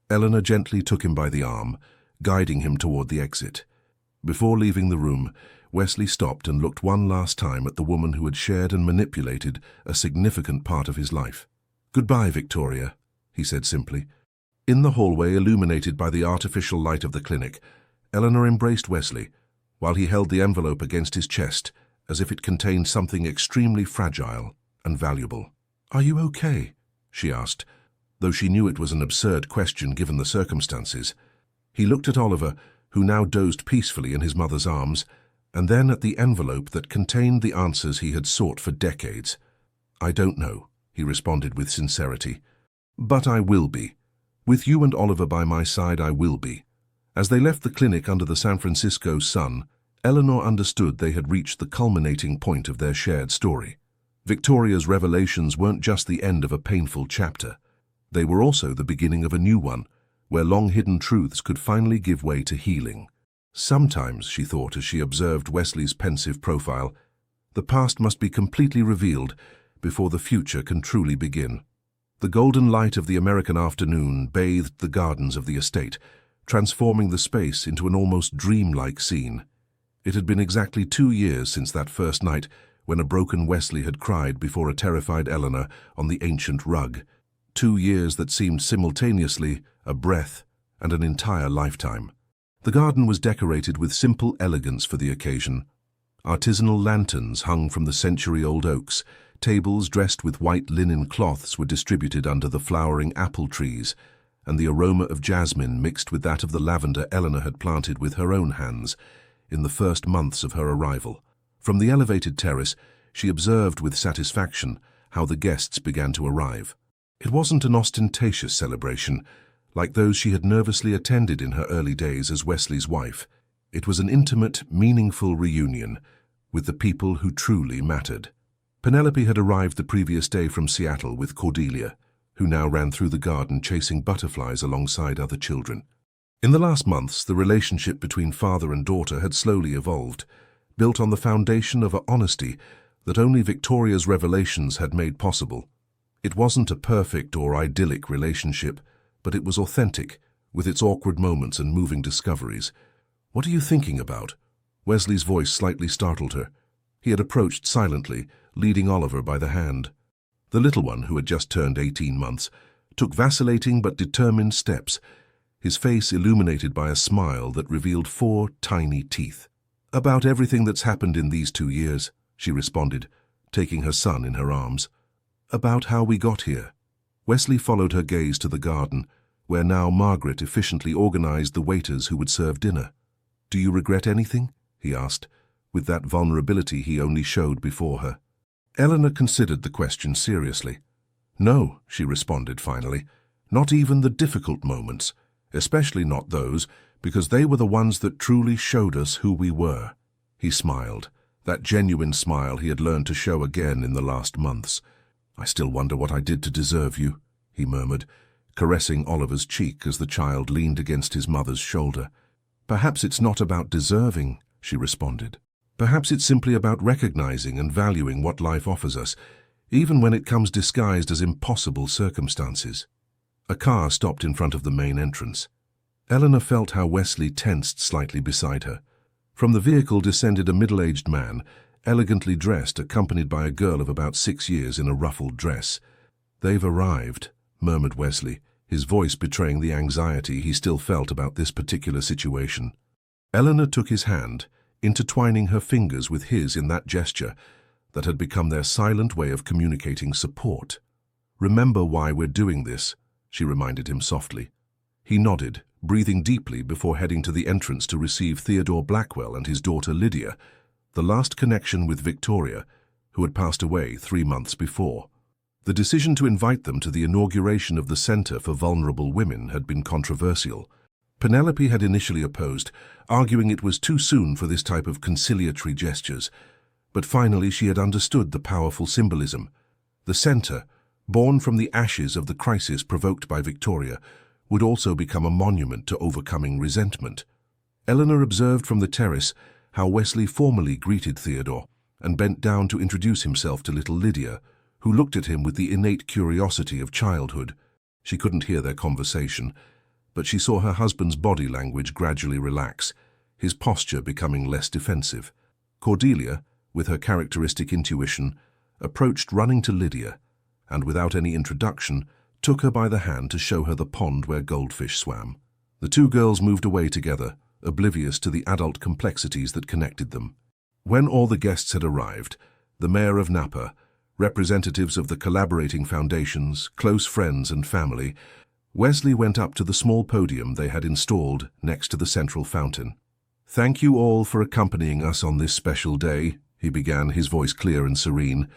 Eleanor gently took him by the arm, guiding him toward the exit. Before leaving the room, Wesley stopped and looked one last time at the woman who had shared and manipulated a significant part of his life. "Goodbye, Victoria," he said simply. In the hallway illuminated by the artificial light of the clinic, Eleanor embraced Wesley, while he held the envelope against his chest, as if it contained something extremely fragile and valuable. "Are you okay?" she asked, though she knew it was an absurd question given the circumstances. He looked at Oliver, who now dozed peacefully in his mother's arms, and then at the envelope that contained the answers he had sought for decades. "I don't know," he responded with sincerity. "But I will be. With you and Oliver by my side, I will be." As they left the clinic under the San Francisco sun, Eleanor understood they had reached the culminating point of their shared story. Victoria's revelations weren't just the end of a painful chapter. They were also the beginning of a new one, where long-hidden truths could finally give way to healing. Sometimes, she thought as she observed Wesley's pensive profile, the past must be completely revealed before the future can truly begin. The golden light of the American afternoon bathed the gardens of the estate, transforming the space into an almost dreamlike scene. It had been exactly 2 years since that first night when a broken Wesley had cried before a terrified Eleanor on the ancient rug. 2 years that seemed simultaneously a breath and an entire lifetime. The garden was decorated with simple elegance for the occasion. Artisanal lanterns hung from the century-old oaks, tables dressed with white linen cloths were distributed under the flowering apple trees, and the aroma of jasmine mixed with that of the lavender Eleanor had planted with her own hands in the first months of her arrival. From the elevated terrace, she observed with satisfaction how the guests began to arrive. It wasn't an ostentatious celebration, like those she had nervously attended in her early days as Wesley's wife. It was an intimate, meaningful reunion with the people who truly mattered. Penelope had arrived the previous day from Seattle with Cordelia, who now ran through the garden chasing butterflies alongside other children. In the last months, the relationship between father and daughter had slowly evolved, built on the foundation of an honesty that only Victoria's revelations had made possible. It wasn't a perfect or idyllic relationship, but it was authentic, with its awkward moments and moving discoveries. "What are you thinking about?" Wesley's voice slightly startled her. He had approached silently, leading Oliver by the hand. The little one, who had just turned 18 months, took vacillating but determined steps, his face illuminated by a smile that revealed 4 tiny teeth. "About everything that's happened in these 2 years," she responded, taking her son in her arms. "About how we got here." Wesley followed her gaze to the garden, where now Margaret efficiently organized the waiters who would serve dinner. "Do you regret anything?" he asked, with that vulnerability he only showed before her. Eleanor considered the question seriously. "No," she responded finally, "not even the difficult moments, especially not those, because they were the ones that truly showed us who we were." He smiled, that genuine smile he had learned to show again in the last months. "I still wonder what I did to deserve you," he murmured, caressing Oliver's cheek as the child leaned against his mother's shoulder. "Perhaps it's not about deserving," she responded. "Perhaps it's simply about recognizing and valuing what life offers us, even when it comes disguised as impossible circumstances." A car stopped in front of the main entrance. Eleanor felt how Wesley tensed slightly beside her. From the vehicle descended a middle-aged man, elegantly dressed, accompanied by a girl of about 6 years in a ruffled dress. "They've arrived," murmured Wesley, his voice betraying the anxiety he still felt about this particular situation. Eleanor took his hand, intertwining her fingers with his in that gesture that had become their silent way of communicating support. "Remember why we're doing this," she reminded him softly. He nodded, breathing deeply before heading to the entrance to receive Theodore Blackwell and his daughter Lydia, the last connection with Victoria, who had passed away 3 months before. The decision to invite them to the inauguration of the Center for Vulnerable Women had been controversial. Penelope had initially opposed, arguing it was too soon for this type of conciliatory gestures, but finally she had understood the powerful symbolism. The center, born from the ashes of the crisis provoked by Victoria, would also become a monument to overcoming resentment. Eleanor observed from the terrace how Wesley formally greeted Theodore and bent down to introduce himself to little Lydia, who looked at him with the innate curiosity of childhood. She couldn't hear their conversation, but she saw her husband's body language gradually relax, his posture becoming less defensive. Cordelia, with her characteristic intuition, approached running to Lydia, and without any introduction, took her by the hand to show her the pond where goldfish swam. The 2 girls moved away together, oblivious to the adult complexities that connected them. When all the guests had arrived, the mayor of Napa, representatives of the collaborating foundations, close friends and family, Wesley went up to the small podium they had installed next to the central fountain. "Thank you all for accompanying us on this special day," he began, his voice clear and serene.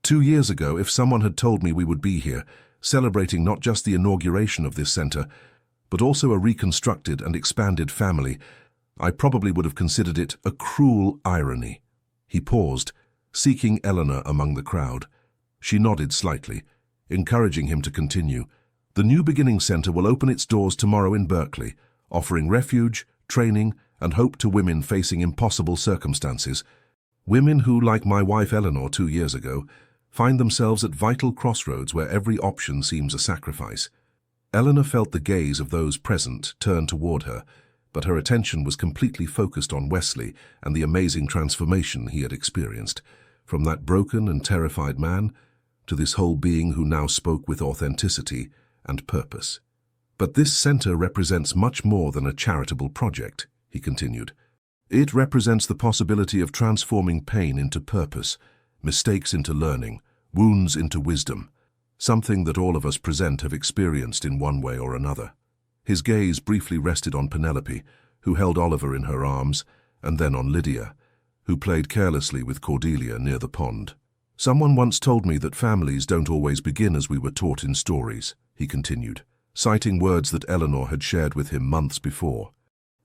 2 years ago, if someone had told me we would be here, celebrating not just the inauguration of this center, but also a reconstructed and expanded family. I probably would have considered it a cruel irony. He paused, seeking Eleanor among the crowd. She nodded slightly, encouraging him to continue. The New Beginning Center will open its doors tomorrow in Berkeley, offering refuge, training, and hope to women facing impossible circumstances. Women who, like my wife Eleanor 2 years ago, find themselves at vital crossroads where every option seems a sacrifice. Eleanor felt the gaze of those present turn toward her, but her attention was completely focused on Wesley and the amazing transformation he had experienced, from that broken and terrified man to this whole being who now spoke with authenticity and purpose. But this center represents much more than a charitable project, he continued. It represents the possibility of transforming pain into purpose, mistakes into learning, wounds into wisdom, something that all of us present have experienced in one way or another. His gaze briefly rested on Penelope, who held Oliver in her arms, and then on Lydia, who played carelessly with Cordelia near the pond. Someone once told me that families don't always begin as we were taught in stories, he continued, citing words that Eleanor had shared with him months before.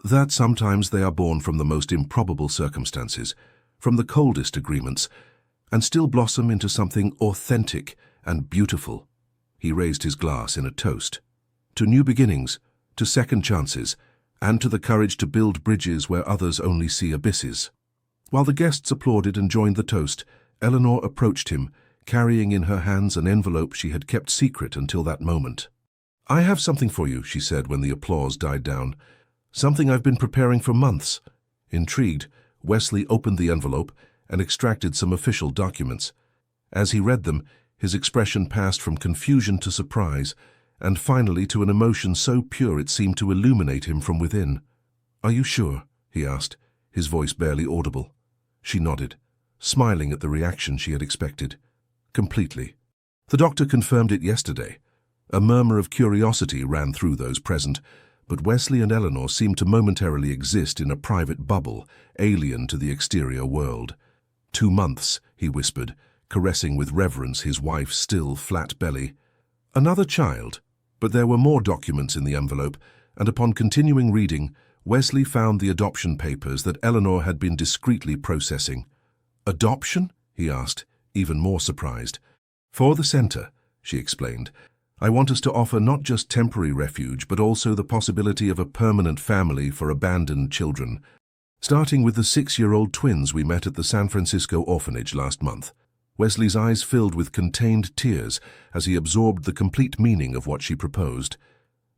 That sometimes they are born from the most improbable circumstances, from the coldest agreements, and still blossom into something authentic and beautiful. He raised his glass in a toast. To new beginnings, to second chances, and to the courage to build bridges where others only see abysses. While the guests applauded and joined the toast, Eleanor approached him, carrying in her hands an envelope she had kept secret until that moment. "I have something for you," she said when the applause died down. "Something I've been preparing for months." Intrigued, Wesley opened the envelope and extracted some official documents. As he read them, his expression passed from confusion to surprise, and finally to an emotion so pure it seemed to illuminate him from within. "Are you sure?" he asked, his voice barely audible. She nodded, smiling at the reaction she had expected. "Completely. The doctor confirmed it yesterday." A murmur of curiosity ran through those present, but Wesley and Eleanor seemed to momentarily exist in a private bubble, alien to the exterior world. 2 months, he whispered, caressing with reverence his wife's still, flat belly. Another child, but there were more documents in the envelope, and upon continuing reading, Wesley found the adoption papers that Eleanor had been discreetly processing. "Adoption?" he asked, even more surprised. "For the center," she explained. "I want us to offer not just temporary refuge, but also the possibility of a permanent family for abandoned children, starting with the 6-year-old twins we met at the San Francisco orphanage last month." Wesley's eyes filled with contained tears as he absorbed the complete meaning of what she proposed.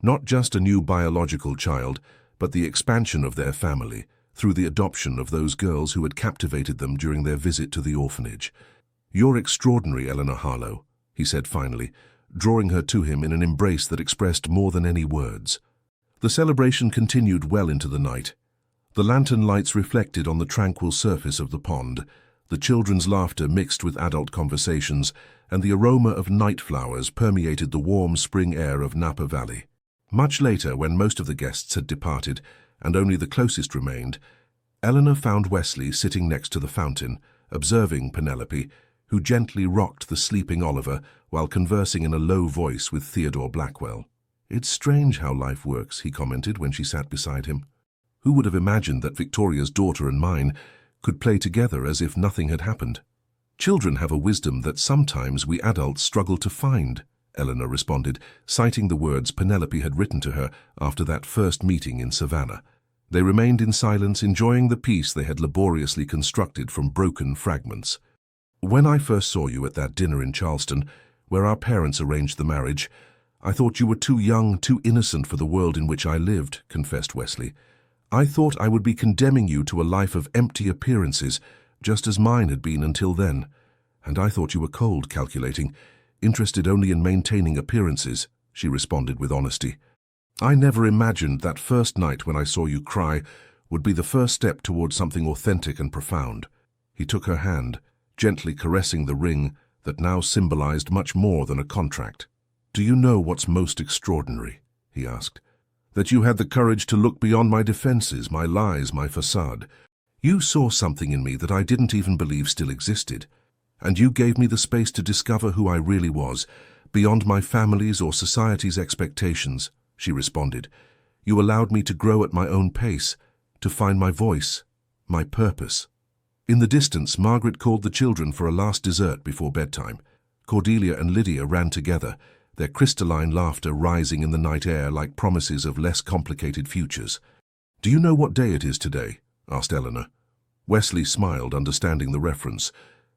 Not just a new biological child, but the expansion of their family, through the adoption of those girls who had captivated them during their visit to the orphanage. "You're extraordinary, Eleanor Harlow," he said finally, drawing her to him in an embrace that expressed more than any words. The celebration continued well into the night. The lantern lights reflected on the tranquil surface of the pond, the children's laughter mixed with adult conversations, and the aroma of night flowers permeated the warm spring air of Napa Valley. Much later, when most of the guests had departed, and only the closest remained, Eleanor found Wesley sitting next to the fountain, observing Penelope, who gently rocked the sleeping Oliver while conversing in a low voice with Theodore Blackwell. "It's strange how life works," he commented when she sat beside him. "Who would have imagined that Victoria's daughter and mine could play together as if nothing had happened?" "Children have a wisdom that sometimes we adults struggle to find," Eleanor responded, citing the words Penelope had written to her after that first meeting in Savannah. They remained in silence, enjoying the peace they had laboriously constructed from broken fragments. "When I first saw you at that dinner in Charleston, where our parents arranged the marriage, I thought you were too young, too innocent for the world in which I lived," confessed Wesley. "I thought I would be condemning you to a life of empty appearances, just as mine had been until then. And I thought you were cold, calculating, interested only in maintaining appearances," she responded with honesty. "I never imagined that first night when I saw you cry would be the first step towards something authentic and profound." He took her hand, gently caressing the ring that now symbolized much more than a contract. "Do you know what's most extraordinary?" he asked. "That you had the courage to look beyond my defenses, my lies, my facade. You saw something in me that I didn't even believe still existed. And you gave me the space to discover who I really was, Beyond my family's or society's expectations, she responded. You allowed me to grow at my own pace, to find my voice, my purpose. In the distance, Margaret called the children for a last dessert before bedtime. Cordelia and Lydia ran together, their crystalline laughter rising in the night air like promises of less complicated futures. Do you know what day it is today? Asked Eleanor. Wesley smiled, understanding the reference.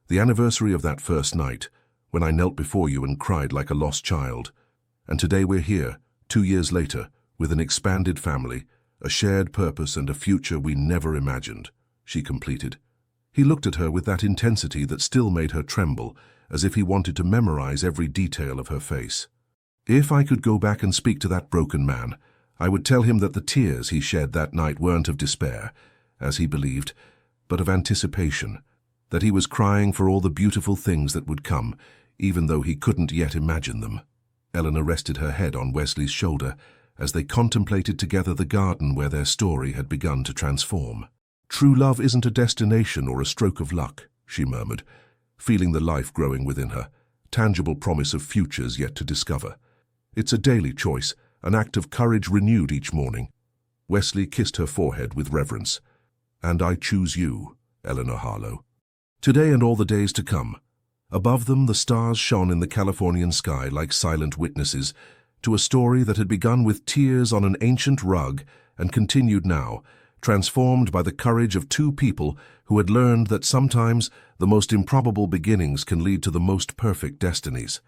The anniversary of that first night, when I knelt before you and cried like a lost child. And today we're here, 2 years later, with an expanded family, a shared purpose and a future we never imagined, she completed. He looked at her with that intensity that still made her tremble, as if he wanted to memorize every detail of her face. If I could go back and speak to that broken man, I would tell him that the tears he shed that night weren't of despair, as he believed, but of anticipation, that he was crying for all the beautiful things that would come, even though he couldn't yet imagine them. Eleanor rested her head on Wesley's shoulder as they contemplated together the garden where their story had begun to transform. True love isn't a destination or a stroke of luck, she murmured, feeling the life growing within her, tangible promise of futures yet to discover. It's a daily choice, an act of courage renewed each morning. Wesley kissed her forehead with reverence. And I choose you, Eleanor Harlow. Today and all the days to come. Above them, the stars shone in the Californian sky like silent witnesses to a story that had begun with tears on an ancient rug and continued now, transformed by the courage of two people who had learned that sometimes the most improbable beginnings can lead to the most perfect destinies.